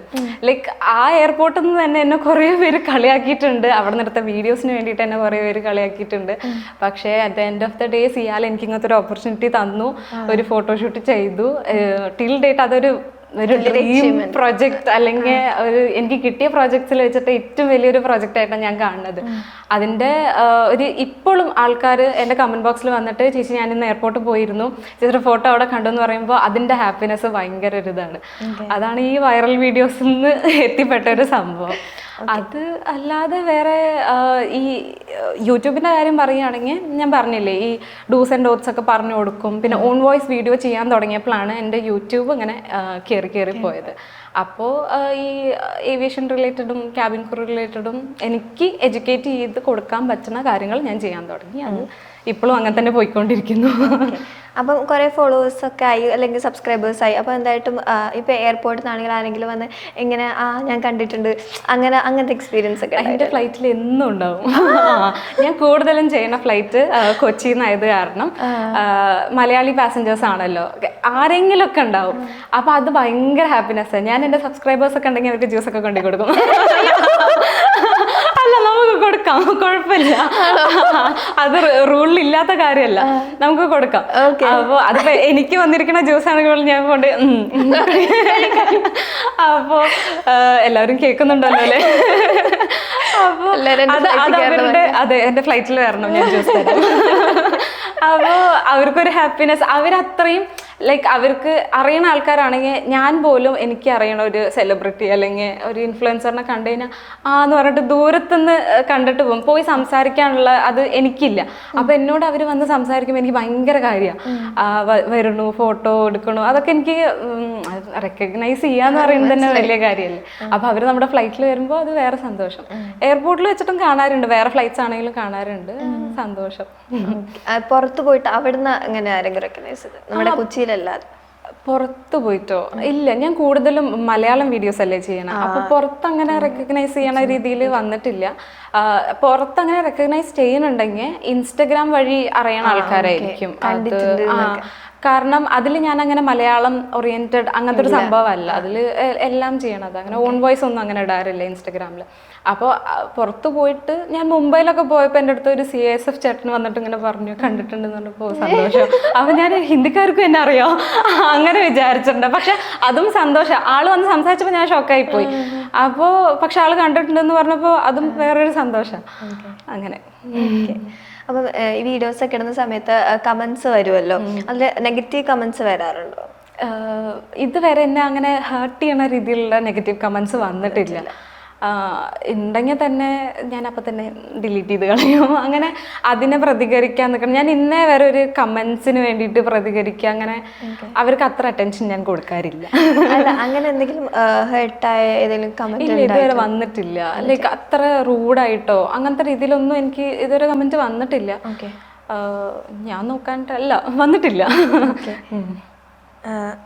ലൈക്ക് ആ എയർപോർട്ടിൽ നിന്ന് തന്നെ എന്നെ കുറേ പേര് കളിയാക്കിയിട്ടുണ്ട്, അവിടെ നിന്നെടുത്ത വീഡിയോസിന് വേണ്ടിയിട്ട് എന്നെ കുറേ പേര് കളിയാക്കിയിട്ടുണ്ട്. പക്ഷേ at the end of the days ഇയാൾ എനിക്ക് ഇങ്ങനത്തെ ഒരു ഓപ്പർച്യൂണിറ്റി തന്നു, ഒരു ഫോട്ടോഷൂട്ട് ചെയ്തു. ടിൽ ഡേറ്റ് അതൊരു ഡ്രീം പ്രൊജക്ട്, അല്ലെങ്കിൽ എനിക്ക് കിട്ടിയ പ്രോജക്ട്സിൽ വെച്ചിട്ട് ഏറ്റവും വലിയൊരു പ്രൊജക്റ്റ് ആയിട്ടാണ് ഞാൻ കാണുന്നത്. അതിൻ്റെ ഇപ്പോഴും ആൾക്കാർ എൻ്റെ കമൻറ്റ് ബോക്സിൽ വന്നിട്ട് ചേച്ചി ഞാൻ ഇന്ന് എയർപോർട്ടിൽ പോയിരുന്നു, ചേച്ചിയുടെ ഫോട്ടോ അവിടെ കണ്ടു എന്ന് പറയുമ്പോൾ അതിൻ്റെ ഹാപ്പിനെസ് ഭയങ്കര ഒരു ഇതാണ്. അതാണ് ഈ വൈറൽ വീഡിയോസിൽ നിന്ന് എത്തിപ്പെട്ട ഒരു സംഭവം. അത് അല്ലാതെ വേറെ ഈ യൂട്യൂബിൻ്റെ കാര്യം പറയുകയാണെങ്കിൽ ഞാൻ പറഞ്ഞില്ലേ, ഈ ഡൂസ് ആൻഡ് ഡോട്ട്സ് ഒക്കെ പറഞ്ഞു കൊടുക്കും. പിന്നെ ഓൺ വോയിസ് വീഡിയോ ചെയ്യാൻ തുടങ്ങിയപ്പോഴാണ് എൻ്റെ യൂട്യൂബ് ഇങ്ങനെ കയറി പോയത്. അപ്പോൾ ഈ ഏവിയേഷൻ റിലേറ്റഡും ക്യാബിൻ ക്രൂ റിലേറ്റഡും എനിക്ക് എഡ്യൂക്കേറ്റ് ചെയ്ത് കൊടുക്കാൻ പറ്റുന്ന കാര്യങ്ങൾ ഞാൻ ചെയ്യാൻ തുടങ്ങി. അത് ഇപ്പോഴും അങ്ങനെ തന്നെ പോയിക്കൊണ്ടിരിക്കുന്നു. അപ്പം കുറേ ഫോളോവേഴ്സൊക്കെ ആയി അല്ലെങ്കിൽ സബ്സ്ക്രൈബേഴ്സായി. അപ്പോൾ എന്തായിട്ടും ഇപ്പോൾ എയർപോർട്ടിൽ നിന്നാണെങ്കിൽ ആരെങ്കിലും വന്ന് ഇങ്ങനെ ഞാൻ കണ്ടിട്ടുണ്ട് അങ്ങനത്തെ എക്സ്പീരിയൻസ് ഒക്കെ എൻ്റെ ഫ്ലൈറ്റിൽ എന്നും ഉണ്ടാവും. ഞാൻ കൂടുതലും ചെയ്യുന്ന ഫ്ലൈറ്റ് കൊച്ചിയിൽ നിന്നായത് കാരണം മലയാളി പാസഞ്ചേഴ്സ് ആണല്ലോ, ആരെങ്കിലും ഒക്കെ ഉണ്ടാവും. അപ്പോൾ അത് ഭയങ്കര ഹാപ്പിനെസ്സാണ്. ഞാൻ എൻ്റെ സബ്സ്ക്രൈബേഴ്സൊക്കെ ഉണ്ടെങ്കിൽ അവർക്ക് ജ്യൂസൊക്കെ കൊണ്ടു കൊടുക്കും. അല്ല, നമുക്ക് കൊടുക്കാം, കുഴപ്പമില്ല. അത് റൂളിലില്ലാത്ത കാര്യമല്ല, നമുക്ക് കൊടുക്കാം. അപ്പോൾ അതിപ്പോ എനിക്ക് വന്നിരിക്കുന്ന ജ്യൂസ് ആണെങ്കിൽ ഞാൻ കൊണ്ട് അപ്പോ എല്ലാവരും കേൾക്കുന്നുണ്ടല്ലോ അല്ലേ. അപ്പൊ അതെ, എന്റെ ഫ്ലൈറ്റിൽ വരണം, ഞാൻ ജ്യൂസ് തരാം. അപ്പോ അവർക്കൊരു ഹാപ്പിനെസ്. അവരത്രയും ലൈക്ക് അവർക്ക് അറിയുന്ന ആൾക്കാരാണെങ്കിൽ, ഞാൻ പോലും എനിക്ക് അറിയണ ഒരു സെലിബ്രിറ്റി അല്ലെങ്കിൽ ഒരു ഇൻഫ്ലുവൻസറിനെ കണ്ടു കഴിഞ്ഞാൽ എന്ന് പറഞ്ഞിട്ട് ദൂരത്തുനിന്ന് കണ്ടിട്ട് പോയി സംസാരിക്കാനുള്ള അത് എനിക്കില്ല. അപ്പൊ എന്നോട് അവർ വന്ന് സംസാരിക്കുമ്പോൾ എനിക്ക് ഭയങ്കര കാര്യമാണ്. വരണു, ഫോട്ടോ എടുക്കണു, അതൊക്കെ എനിക്ക് റെക്കഗ്നൈസ് ചെയ്യാന്ന് പറയുന്നത് തന്നെ വലിയ കാര്യമല്ലേ. അപ്പൊ അവര് നമ്മുടെ ഫ്ലൈറ്റിൽ വരുമ്പോൾ അത് വേറെ സന്തോഷം. എയർപോർട്ടിൽ വെച്ചിട്ടും കാണാറുണ്ട്, വേറെ ഫ്ലൈറ്റ്സ് ആണെങ്കിലും കാണാറുണ്ട്, സന്തോഷം. പുറത്ത് പോയിട്ട് അവിടുന്ന് എങ്ങനെ ആരെങ്കിലും റെക്കഗ്നൈസ് ചെയ്ത്, നമ്മുടെ കൊച്ചിയിലല്ലാതെ? പുറത്ത് പോയിട്ടോ ഇല്ല, ഞാൻ കൂടുതലും മലയാളം വീഡിയോസ് അല്ലേ ചെയ്യണം. അപ്പൊ പുറത്ത് അങ്ങനെ റെക്കഗ്നൈസ് ചെയ്യണ രീതിയിൽ വന്നിട്ടില്ല. പുറത്ത് അങ്ങനെ റെക്കഗ്നൈസ് ചെയ്യുന്നുണ്ടെങ്കിൽ ഇൻസ്റ്റഗ്രാം വഴി അറിയണ ആൾക്കാരായിരിക്കും. കാരണം അതിൽ ഞാൻ അങ്ങനെ മലയാളം ഓറിയന്റഡ് അങ്ങനത്തെ ഒരു സംഭവമല്ല അതിൽ എല്ലാം ചെയ്യണത്. അങ്ങനെ ഓൺ വോയിസ് ഒന്നും അങ്ങനെ ഇടാറില്ല ഇൻസ്റ്റഗ്രാമിൽ. അപ്പോൾ പുറത്ത് പോയിട്ട് ഞാൻ മുംബൈയിലൊക്കെ പോയപ്പോൾ എൻ്റെ അടുത്ത് ഒരു CISF ചേട്ടൻ വന്നിട്ട് ഇങ്ങനെ പറഞ്ഞു, കണ്ടിട്ടുണ്ടെന്ന് പറഞ്ഞപ്പോൾ സന്തോഷം. അപ്പം ഞാൻ ഹിന്ദിക്കാർക്കും എന്നെ അറിയാം അങ്ങനെ വിചാരിച്ചിട്ടുണ്ട്. പക്ഷെ അതും സന്തോഷം. ആൾ വന്ന് സംസാരിച്ചപ്പോൾ ഞാൻ ഷോക്കായി പോയി. അപ്പോൾ പക്ഷെ ആൾ കണ്ടിട്ടുണ്ടെന്ന് പറഞ്ഞപ്പോൾ അതും വേറൊരു സന്തോഷം. അങ്ങനെ. അപ്പം ഈ വീഡിയോസ് ഒക്കെ ഇടുന്ന സമയത്ത് കമന്റ്സ് വരുമല്ലോ, അതിൽ നെഗറ്റീവ് കമന്റ്സ് വരാറുണ്ടോ? ഇതുവരെ എന്നെ അങ്ങനെ ഹേർട്ട് ചെയ്യണ രീതിയിലുള്ള നെഗറ്റീവ് കമന്റ്സ് വന്നിട്ടില്ല. ഉണ്ടെങ്കിൽ തന്നെ ഞാൻ അപ്പം തന്നെ ഡിലീറ്റ് ചെയ്ത് കളയും. അങ്ങനെ അതിനെ പ്രതികരിക്കാൻ നിൽക്കണം. ഞാൻ ഇന്നേ വരെ ഒരു കമന്റ്സിന് വേണ്ടിയിട്ട് പ്രതികരിക്കുക അങ്ങനെ അവർക്ക് അത്ര അറ്റൻഷൻ ഞാൻ കൊടുക്കാറില്ല. അങ്ങനെ എന്തെങ്കിലും ഹേർട്ടായ ഏതെങ്കിലും കമന്റ് ഇതുവരെ വന്നിട്ടില്ല. ലൈക്ക് അത്ര റൂഡായിട്ടോ അങ്ങനത്തെ രീതിയിലൊന്നും എനിക്ക് ഇതുവരെ കമന്റ് വന്നിട്ടില്ല. ഞാൻ നോക്കാനിട്ടല്ല, വന്നിട്ടില്ല.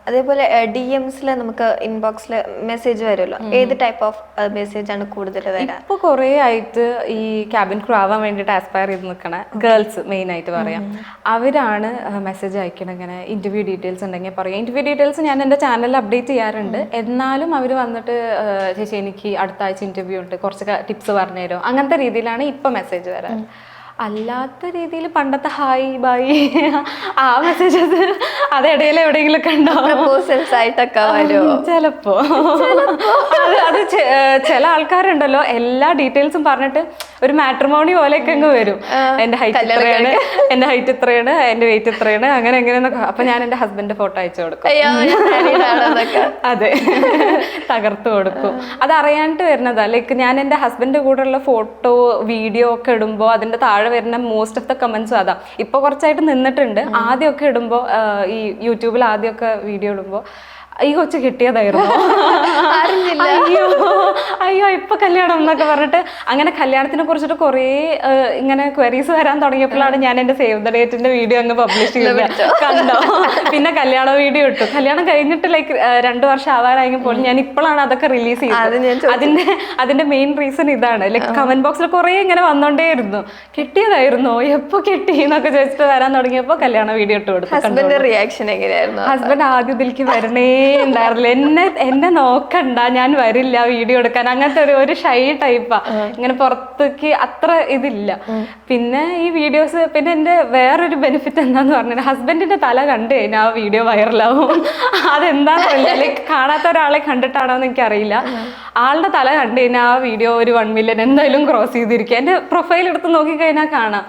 അതേപോലെ DMസിൽ നമുക്ക് ഇൻബോക്സിൽ മെസ്സേജ് വരുമല്ലോ, ഏത് ടൈപ്പ് ഓഫ് മെസ്സേജ് ആണ് കൂടുതൽ വരാ? ഇപ്പോൾ കുറേ ആയിട്ട് ഈ ക്യാബിൻ ക്രൂ ആവാൻ വേണ്ടിയിട്ട് ആസ്പയർ ചെയ്ത് നിൽക്കണ ഗേൾസ് മെയിൻ ആയിട്ട് പറയാം, അവരാണ് മെസ്സേജ് അയക്കണം. ഇങ്ങനെ ഇന്റർവ്യൂ ഡീറ്റെയിൽസ് ഉണ്ടെങ്കിൽ പറയാം. ഇന്റർവ്യൂ ഡീറ്റെയിൽസ് ഞാൻ എൻ്റെ ചാനലിൽ അപ്ഡേറ്റ് ചെയ്യാറുണ്ട്. എന്നാലും അവർ വന്നിട്ട് ചേച്ചി എനിക്ക് അടുത്ത ആഴ്ച ഇന്റർവ്യൂ ഉണ്ട്, കുറച്ച് ടിപ്സ് പറഞ്ഞുതരുമോ, അങ്ങനത്തെ രീതിയിലാണ് ഇപ്പം മെസ്സേജ് വരാറ്. അല്ലാത്ത രീതിയിൽ പണ്ടത്തെ ഹായ് ബൈ ആ മെസ്സേജസ് അതിടയിൽ എവിടെയെങ്കിലും കണ്ടോ പ്രപ്പോസൽസ് ആയിട്ടൊക്കെ വരുമോ? ചിലപ്പോ അത് ചില ആൾക്കാരുണ്ടല്ലോ എല്ലാ ഡീറ്റെയിൽസും പറഞ്ഞിട്ട് ഒരു മാട്രിമോണി പോലെയൊക്കെ അങ്ങ് വരും. എൻ്റെ ഹൈറ്റ് ഇത്രയാണ്, എൻ്റെ ഹൈറ്റ് ഇത്രയാണ്, എൻ്റെ വെയിറ്റ് ഇത്രയാണ്, അങ്ങനെ എങ്ങനെയെന്നൊക്കെ. അപ്പൊ ഞാൻ എൻ്റെ ഹസ്ബൻഡിന്റെ ഫോട്ടോ അയച്ചു കൊടുക്കും. അതെ, തകർത്തു കൊടുക്കും. അത് അറിയാണ്ട് വരുന്നതാ. ലൈക്ക് ഞാൻ എൻ്റെ ഹസ്ബൻഡിന്റെ കൂടെയുള്ള ഫോട്ടോ വീഡിയോ ഒക്കെ ഇടുമ്പോൾ അതിന്റെ താഴെ വരുന്ന മോസ്റ്റ് ഓഫ് ദ കമന്റ്സും അതാ. ഇപ്പൊ കുറച്ചായിട്ട് നിന്നിട്ടുണ്ട്. ആദ്യമൊക്കെ ഇടുമ്പോൾ ഈ യൂട്യൂബിൽ ആദ്യമൊക്കെ വീഡിയോ ഇടുമ്പോൾ ഈ കൊച്ചു കിട്ടിയതായിരുന്നു, അയ്യോ ഇപ്പൊ കല്യാണം എന്നൊക്കെ പറഞ്ഞിട്ട് അങ്ങനെ കല്യാണത്തിനെ കുറിച്ചിട്ട് കുറേ ഇങ്ങനെ ക്വരീസ് വരാൻ തുടങ്ങിയപ്പോഴാണ് ഞാൻ എന്റെ സേവ് ദ ഡേറ്റിന്റെ വീഡിയോ അങ്ങ് പബ്ലിഷ് ചെയ്തത്. കണ്ടോ? പിന്നെ കല്യാണ വീഡിയോ ഇട്ടു. കല്യാണം കഴിഞ്ഞിട്ട് ലൈക്ക് 2 വർഷം ആവാറായെങ്കിൽ പോലും ഞാൻ ഇപ്പോഴാണ് അതൊക്കെ റിലീസ് ചെയ്തത്. അതിന്റെ മെയിൻ റീസൺ ഇതാണ്. ലൈക്ക് കമന്റ് ബോക്സിൽ കുറേ ഇങ്ങനെ വന്നോണ്ടേയിരുന്നു, കിട്ടിയതായിരുന്നോ, എപ്പോ കിട്ടി എന്നൊക്കെ ചോദിച്ചിട്ട് വരാൻ തുടങ്ങിയപ്പോ കല്യാണ വീഡിയോ ഇട്ട് കൊടുത്തു. റിയാക്ഷൻ എങ്ങനെയായിരുന്നു? ഹസ്ബൻഡ് ആദ്യം ഇതിലേക്ക് വരണേ ഉണ്ടായിരുന്നില്ല. എന്നെ നോക്കണ്ട, ഞാൻ വരില്ല വീഡിയോ എടുക്കാൻ, അങ്ങനത്തെ ഒരു ഷൈ ടൈപ്പാ. ഇങ്ങനെ പുറത്തേക്ക് അത്ര ഇതില്ല. പിന്നെ ഈ വീഡിയോസ്, പിന്നെ എന്റെ വേറൊരു ബെനിഫിറ്റ് എന്താന്ന് പറഞ്ഞാൽ ഹസ്ബൻഡിന്റെ തല കണ്ടു കഴിഞ്ഞാൽ ആ വീഡിയോ വൈറലാവും. അതെന്താന്നറിയില്ല, ലൈക്ക് കാണാത്ത ഒരാളെ കണ്ടിട്ടാണോ എന്ന് എനിക്കറിയില്ല. ആളുടെ തല കണ്ടു കഴിഞ്ഞാൽ ആ വീഡിയോ ഒരു 1 മില്യൺ എന്തായാലും ക്രോസ് ചെയ്തിരിക്കും. എന്റെ പ്രൊഫൈൽ എടുത്ത് നോക്കിക്കഴിഞ്ഞാൽ കാണാം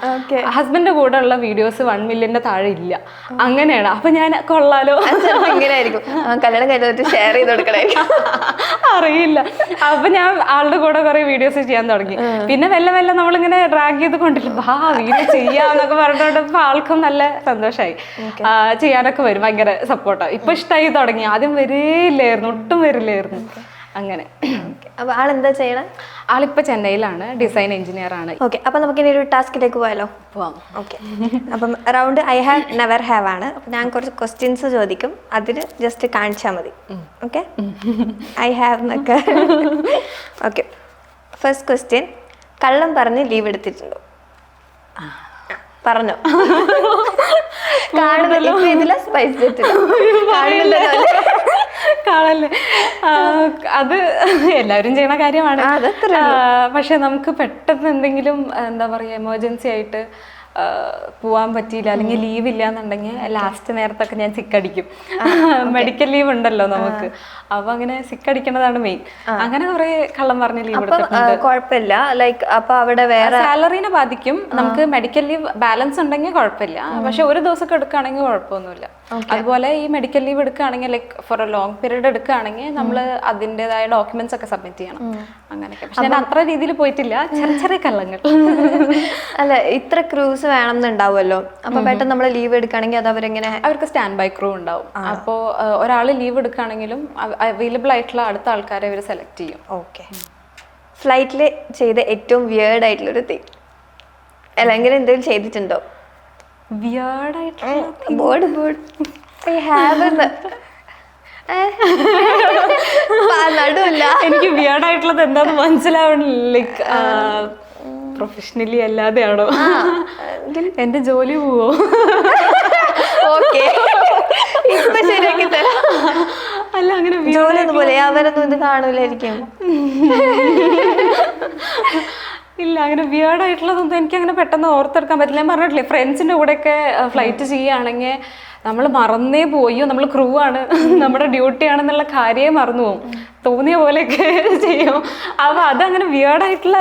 ഹസ്ബൻഡിന്റെ കൂടെ ഉള്ള വീഡിയോസ് 1 മില്യന്റെ താഴെ ഇല്ല. അങ്ങനെയാണ്. അപ്പൊ ഞാൻ കൊള്ളാലോ, ഇങ്ങനെയായിരിക്കും കല്യാണം കഴിഞ്ഞിട്ട് ഷെയർ ചെയ്ത് കൊടുക്കണായിരിക്കും. അറിയില്ല. അപ്പൊ ഞാൻ ആളുടെ കൂടെ കുറെ വീഡിയോസ് ചെയ്യാൻ തുടങ്ങി. പിന്നെ മെല്ലെ മെല്ലെ നമ്മളിങ്ങനെ ഡ്രാഗ് ചെയ്ത് കൊണ്ടില്ല, വാ വീഡിയോ ചെയ്യാന്നൊക്കെ പറഞ്ഞിട്ട് ആൾക്കും നല്ല സന്തോഷമായി. ചെയ്യാനൊക്കെ വരും, ഭയങ്കര സപ്പോർട്ടാണ്. ഇപ്പൊ ഇഷ്ടമായി തുടങ്ങി. ആദ്യം വരില്ലായിരുന്നു, ഒട്ടും വരില്ലായിരുന്നു. അങ്ങനെ. അപ്പൊ ആളെന്താ ചെയ്യണേ? ആളിപ്പോ ചെന്നൈയിലാണ്, ഡിസൈൻ എഞ്ചിനീയർ ആണ്. ഓക്കെ, അപ്പൊ നമുക്ക് ഇനി ഒരു ടാസ്കിലേക്ക് പോയാലോ? പോവാം. ഓക്കെ, അപ്പം round I have never have ആണ്. അപ്പം ഞാൻ കുറച്ച് ക്വസ്റ്റ്യൻസ് ചോദിക്കും, അതിന് ജസ്റ്റ് കാണിച്ചാൽ മതി. ഓക്കെ, ഐ ഹാവ് എന്നൊക്കെ. ഓക്കെ, ഫസ്റ്റ് ക്വസ്റ്റ്യൻ, കള്ളം പറഞ്ഞ് ലീവ് എടുത്തിട്ടുണ്ടോ? പറഞ്ഞോ. കാണുന്നല്ലോ, ഇതില സ്പൈസ് കാണല്ലേ. അത് എല്ലാവരും ചെയ്യണ കാര്യമാണ്. പക്ഷെ നമുക്ക് പെട്ടെന്ന് എന്തെങ്കിലും എന്താ പറയാ എമർജൻസി ആയിട്ട് പോവാൻ പറ്റിയില്ല, അല്ലെങ്കിൽ ലീവ് ഇല്ല എന്നുണ്ടെങ്കിൽ ലാസ്റ്റ് നേരത്തൊക്കെ ഞാൻ സിക്കടിക്കും. മെഡിക്കൽ ലീവ് ഉണ്ടല്ലോ നമുക്ക്, അപ്പൊ അങ്ങനെ സിക്കടിക്കണതാണ് മെയിൻ. അങ്ങനെ കുറെ കള്ളം പറഞ്ഞ് ലീവ് എടുത്തിട്ടുണ്ട്. കുഴപ്പമില്ല, ലൈക്ക് അപ്പൊ അവിടെ വേറെ സാലറിനെ ബാധിക്കും. നമുക്ക് മെഡിക്കൽ ലീവ് ബാലൻസ് ഉണ്ടെങ്കിൽ കുഴപ്പമില്ല, പക്ഷെ ഒരു ദിവസമൊക്കെ എടുക്കുകയാണെങ്കിൽ കുഴപ്പമൊന്നുമില്ല. അതുപോലെ ഈ മെഡിക്കൽ ലീവ് എടുക്കുകയാണെങ്കിൽ like for a long period എടുക്കുകയാണെങ്കിൽ നമ്മൾ അതിൻ്റെതായ ഡോക്യുമെന്റ്സ് ഒക്കെ സബ്മിറ്റ് ചെയ്യണം. അങ്ങനെയൊക്കെ. പക്ഷെ ഞാൻ അത്ര രീതിയിൽ പോയിട്ടില്ല, ചെറിയ ചെറിയ കള്ളങ്ങൾ. അല്ല, ഇത്ര ക്രൂസ് വേണം എന്നുണ്ടാവുമല്ലോ, അപ്പൊ പെട്ടെന്ന് നമ്മൾ ലീവ് എടുക്കുകയാണെങ്കിൽ അത് അവരെങ്ങനെ? അവർക്ക് സ്റ്റാൻഡ് ബൈ ക്രൂ ഉണ്ടാവും. അപ്പോൾ ഒരാൾ ലീവ് എടുക്കുകയാണെങ്കിലും അവൈലബിൾ ആയിട്ടുള്ള അടുത്ത ആൾക്കാരെ അവർ സെലക്ട് ചെയ്യും. ഓക്കെ, ഫ്ലൈറ്റിൽ ചെയ്ത ഏറ്റവും വിയേർഡ് ആയിട്ടുള്ളൊരു തിങ് അല്ലെങ്കിൽ എന്തെങ്കിലും ചെയ്തിട്ടുണ്ടോ? വിയേർഡ് ആയിട്ടുള്ള നടുവില്ല. എനിക്ക് വിയേർഡ് ആയിട്ടുള്ളത് എന്താന്ന് മനസ്സിലാവണില്ല. ലൈക്ക് പ്രൊഫഷണലി അല്ലാതെയാണോ? എന്റെ ജോലി പോവോ? ഓക്കെ, ഇപ്പൊ ശരിയാക്കി തരാം. അല്ല, അങ്ങനെ ജോലി പോലെ അവരൊന്നും ഇത് കാണൂലായിരിക്കും. ഇല്ല, അങ്ങനെ വിയേർഡ് ആയിട്ടുള്ളതൊന്നും എനിക്ക് അങ്ങനെ പെട്ടെന്ന് ഓർത്തെടുക്കാൻ പറ്റില്ല. ഞാൻ പറഞ്ഞിട്ടില്ലേ, ഫ്രണ്ട്സിന്റെ കൂടെയൊക്കെ ഫ്ലൈറ്റ് ചെയ്യുകയാണെങ്കിൽ നമ്മൾ മറന്നേ പോയോ, നമ്മൾ ക്രൂ ആണ്, നമ്മുടെ ഡ്യൂട്ടി ആണെന്നുള്ള കാര്യമേ മറന്നു പോകും. തോന്നിയ പോലെയൊക്കെ ചെയ്യും. അപ്പൊ അതങ്ങനെ വിയേർഡ് ആയിട്ടുള്ള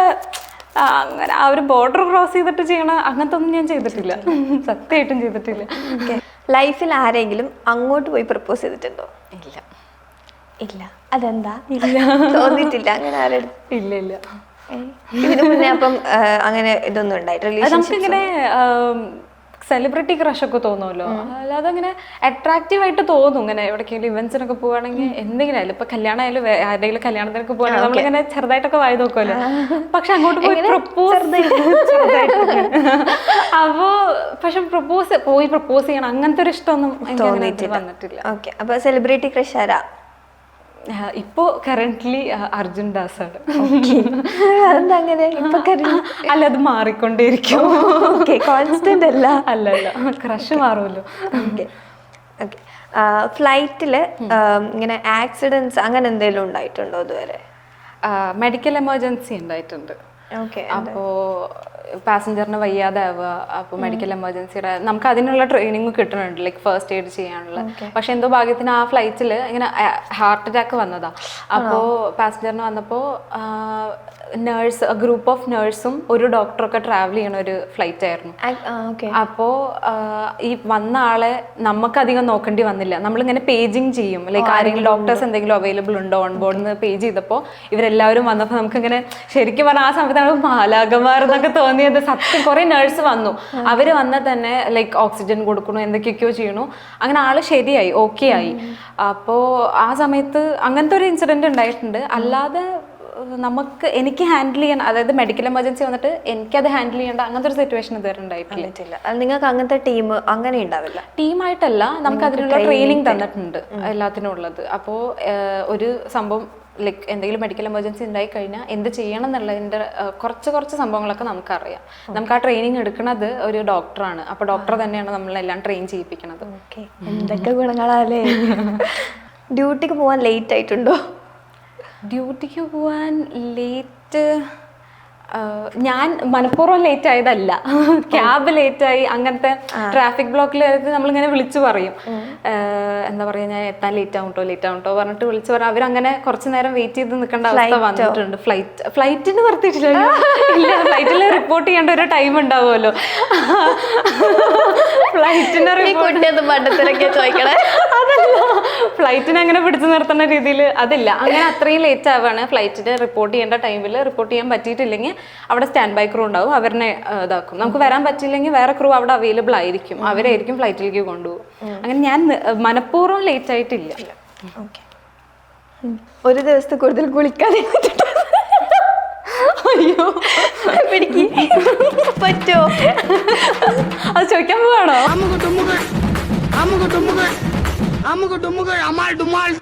അങ്ങനെ ആ ഒരു ബോർഡർ ക്രോസ് ചെയ്തിട്ട് ചെയ്യണ അങ്ങനത്തെ ഒന്നും ഞാൻ ചെയ്തിട്ടില്ല, സത്യമായിട്ടും ചെയ്തിട്ടില്ല. ലൈഫിൽ ആരെങ്കിലും അങ്ങോട്ട് പോയി പ്രപ്പോസ് ചെയ്തിട്ടുണ്ടോ? ഇല്ല. ഇല്ല. അതെന്താ? ഇല്ല, തോന്നിയിട്ടില്ല അങ്ങനെ ആരും? ഇല്ല ഇല്ല. ഇതിനു മുന്നേ അപ്പം അങ്ങനെ ഇതൊന്നും ഉണ്ടായിട്ടില്ല? നമുക്കിങ്ങനെ സെലിബ്രിറ്റി ക്രഷ് ഒക്കെ തോന്നുമല്ലോ, അല്ലാതെ അങ്ങനെ അട്രാക്റ്റീവ് ആയിട്ട് തോന്നും. ഇങ്ങനെ എവിടേക്കെങ്കിലും ഇവന്റ്സിനൊക്കെ പോവുകയാണെങ്കിൽ എന്തെങ്കിലും ആയാലും, ഇപ്പൊ കല്യാണം ആയാലും ആരുടെങ്കിലും കല്യാണത്തിനൊക്കെ പോവുകയാണെങ്കിൽ നമ്മളിങ്ങനെ ചെറുതായിട്ടൊക്കെ വായി നോക്കുമല്ലോ. പക്ഷെ അങ്ങോട്ട് പോയി പ്രപ്പോസ് ചെയ്യണം അങ്ങനത്തെ ഒരു ഇഷ്ടമൊന്നും എനിക്ക് വന്നിട്ടില്ല. ഓക്കെ, അപ്പൊ സെലിബ്രിറ്റി ക്രഷ് ആരാ ഇപ്പോ കറന്റ്ലി? അർജുൻ ദാസ് ആണ്. അല്ല, അത് മാറിക്കൊണ്ടേയിരിക്കും. കോൺസ്റ്റന്റ് അല്ല. അല്ല, ക്രഷ് മാറുമല്ലോ. ഫ്ലൈറ്റില് ഇങ്ങനെ ആക്സിഡൻസ് അങ്ങനെ എന്തെങ്കിലും ഉണ്ടായിട്ടുണ്ടോ ഇതുവരെ? മെഡിക്കൽ എമർജൻസി ഉണ്ടായിട്ടുണ്ട്. അപ്പോ പാസഞ്ചറിന് വയ്യാതെ ആവുക, അപ്പോൾ മെഡിക്കൽ എമർജൻസിയുടെ നമുക്ക് അതിനുള്ള ട്രെയിനിങ് കിട്ടുന്നുണ്ട്, ലൈക്ക് ഫസ്റ്റ് എയ്ഡ് ചെയ്യാനുള്ള. പക്ഷെ എന്തോ ഭാഗ്യത്തിന് ആ ഫ്ലൈറ്റിൽ ഇങ്ങനെ ഹാർട്ട് അറ്റാക്ക് വന്നതാ. അപ്പോൾ പാസഞ്ചറിന് വന്നപ്പോൾ നേഴ്സ്, ഗ്രൂപ്പ് ഓഫ് നേഴ്സും ഒരു ഡോക്ടറൊക്കെ ട്രാവൽ ചെയ്യണ ഒരു ഫ്ലൈറ്റ് ആയിരുന്നു. അപ്പോൾ ഈ വന്ന ആളെ നമുക്കധികം നോക്കേണ്ടി വന്നില്ല. നമ്മളിങ്ങനെ പേജിങ് ചെയ്യും, ലൈക്ക് ആരെങ്കിലും ഡോക്ടേഴ്സ് എന്തെങ്കിലും അവൈലബിൾ ഉണ്ടോ ഓൺ ബോർഡ് എന്ന് പേജ് ചെയ്തപ്പോൾ ഇവരെല്ലാവരും വന്നപ്പോൾ നമുക്കിങ്ങനെ ശരിക്കും പറഞ്ഞാൽ ആ സമയത്ത് നമുക്ക് മാലാഖമാരെന്നൊക്കെ തോന്നിയത്. സത്യം കുറേ നേഴ്സ് വന്നു, അവർ വന്നാൽ തന്നെ ലൈക്ക് ഓക്സിജൻ കൊടുക്കണു, എന്തൊക്കെയൊക്കെയോ ചെയ്യണു. അങ്ങനെ ആള് ശരിയായി, ഓക്കെ ആയി. അപ്പോൾ ആ സമയത്ത് അങ്ങനത്തെ ഒരു ഇൻസിഡന്റ് ഉണ്ടായിട്ടുണ്ട്. അല്ലാതെ എനിക്ക് ഹാൻഡിൽ ചെയ്യാൻ, അതായത് മെഡിക്കൽ എമർജൻസി വന്നിട്ട് എനിക്കത് ഹാൻഡിൽ ചെയ്യേണ്ട അങ്ങനത്തെ ഒരു സിറ്റുവേഷൻ ഇതുവരെ ഉണ്ടായിട്ടില്ല. നിങ്ങൾക്ക് അങ്ങനത്തെ ടീം അങ്ങനെ ഉണ്ടാവില്ല? ടീമായിട്ടല്ല, നമുക്ക് അതിനുള്ള ട്രെയിനിങ് തന്നിട്ടുണ്ട് എല്ലാത്തിനും ഉള്ളത്. അപ്പോൾ ഒരു സംഭവം ലൈക്ക് എന്തെങ്കിലും മെഡിക്കൽ എമർജൻസി ഉണ്ടായി കഴിഞ്ഞാൽ എന്ത് ചെയ്യണം എന്നുള്ളതിൻ്റെ കുറച്ച് സംഭവങ്ങളൊക്കെ നമുക്കറിയാം. നമുക്ക് ആ ട്രെയിനിങ് എടുക്കുന്നത് ഒരു ഡോക്ടറാണ്. അപ്പോൾ ഡോക്ടർ തന്നെയാണ് നമ്മളെല്ലാം ട്രെയിൻ ചെയ്യിപ്പിക്കുന്നത്. ഓക്കെ, എന്തൊക്കെ ഗുണങ്ങളാല്ലേ. ഡ്യൂട്ടിക്ക് പോകാൻ ലേറ്റ് ആയിട്ടുണ്ടോ? ഡ്യൂട്ടിക്ക് പോവാൻ ലേറ്റ് ഞാൻ മനഃപൂർവ്വം ലേറ്റ് ആയതല്ല. ക്യാബ് ലേറ്റായി, അങ്ങനത്തെ ട്രാഫിക് ബ്ലോക്കിൽ നമ്മളിങ്ങനെ വിളിച്ചു പറയും, എന്താ പറയുക, ഞാൻ എത്താൻ ലേറ്റ് ആവട്ടോ പറഞ്ഞിട്ട് വിളിച്ചു പറയാം. അവരങ്ങനെ കുറച്ച് നേരം വെയിറ്റ് ചെയ്ത് നിൽക്കേണ്ട അവസ്ഥ വന്നിട്ടുണ്ട്. ഫ്ലൈറ്റിന് നിർത്തിയിട്ടില്ല. ഇല്ല, ഫ്ലൈറ്റിൽ റിപ്പോർട്ട് ചെയ്യേണ്ട ഒരു ടൈം ഉണ്ടാവുമല്ലോ. ഫ്ലൈറ്റിന്റെ ചോദിക്കണേ, അതല്ല, ഫ്ലൈറ്റിന് അങ്ങനെ പിടിച്ചു നിർത്തുന്ന രീതിയിൽ അതില്ല. അങ്ങനെ അത്രയും ലേറ്റ് ആവുകയാണ്. ഫ്ലൈറ്റിന് റിപ്പോർട്ട് ചെയ്യേണ്ട ടൈമിൽ റിപ്പോർട്ട് ചെയ്യാൻ പറ്റിയിട്ടില്ലെങ്കിൽ അവിടെ സ്റ്റാൻഡ് ബൈ ക്രൂ ഉണ്ടാവും, അവരെ ഇതാക്കും. നമുക്ക് വരാൻ പറ്റില്ലെങ്കിൽ വേറെ ക്രൂ അവിടെ അവൈലബിൾ ആയിരിക്കും, അവരായിരിക്കും ഫ്ലൈറ്റിലേക്ക് കൊണ്ടുപോകും. അങ്ങനെ ഞാൻ മനഃപൂർവ്വം ലേറ്റ് ആയിട്ടില്ല. ഒരു ദിവസത്തെ കൂടുതൽ കുളിക്കാതെ അയ്യോ പറ്റുമോ? അത് ചോദിക്കാൻ പോവാണോ?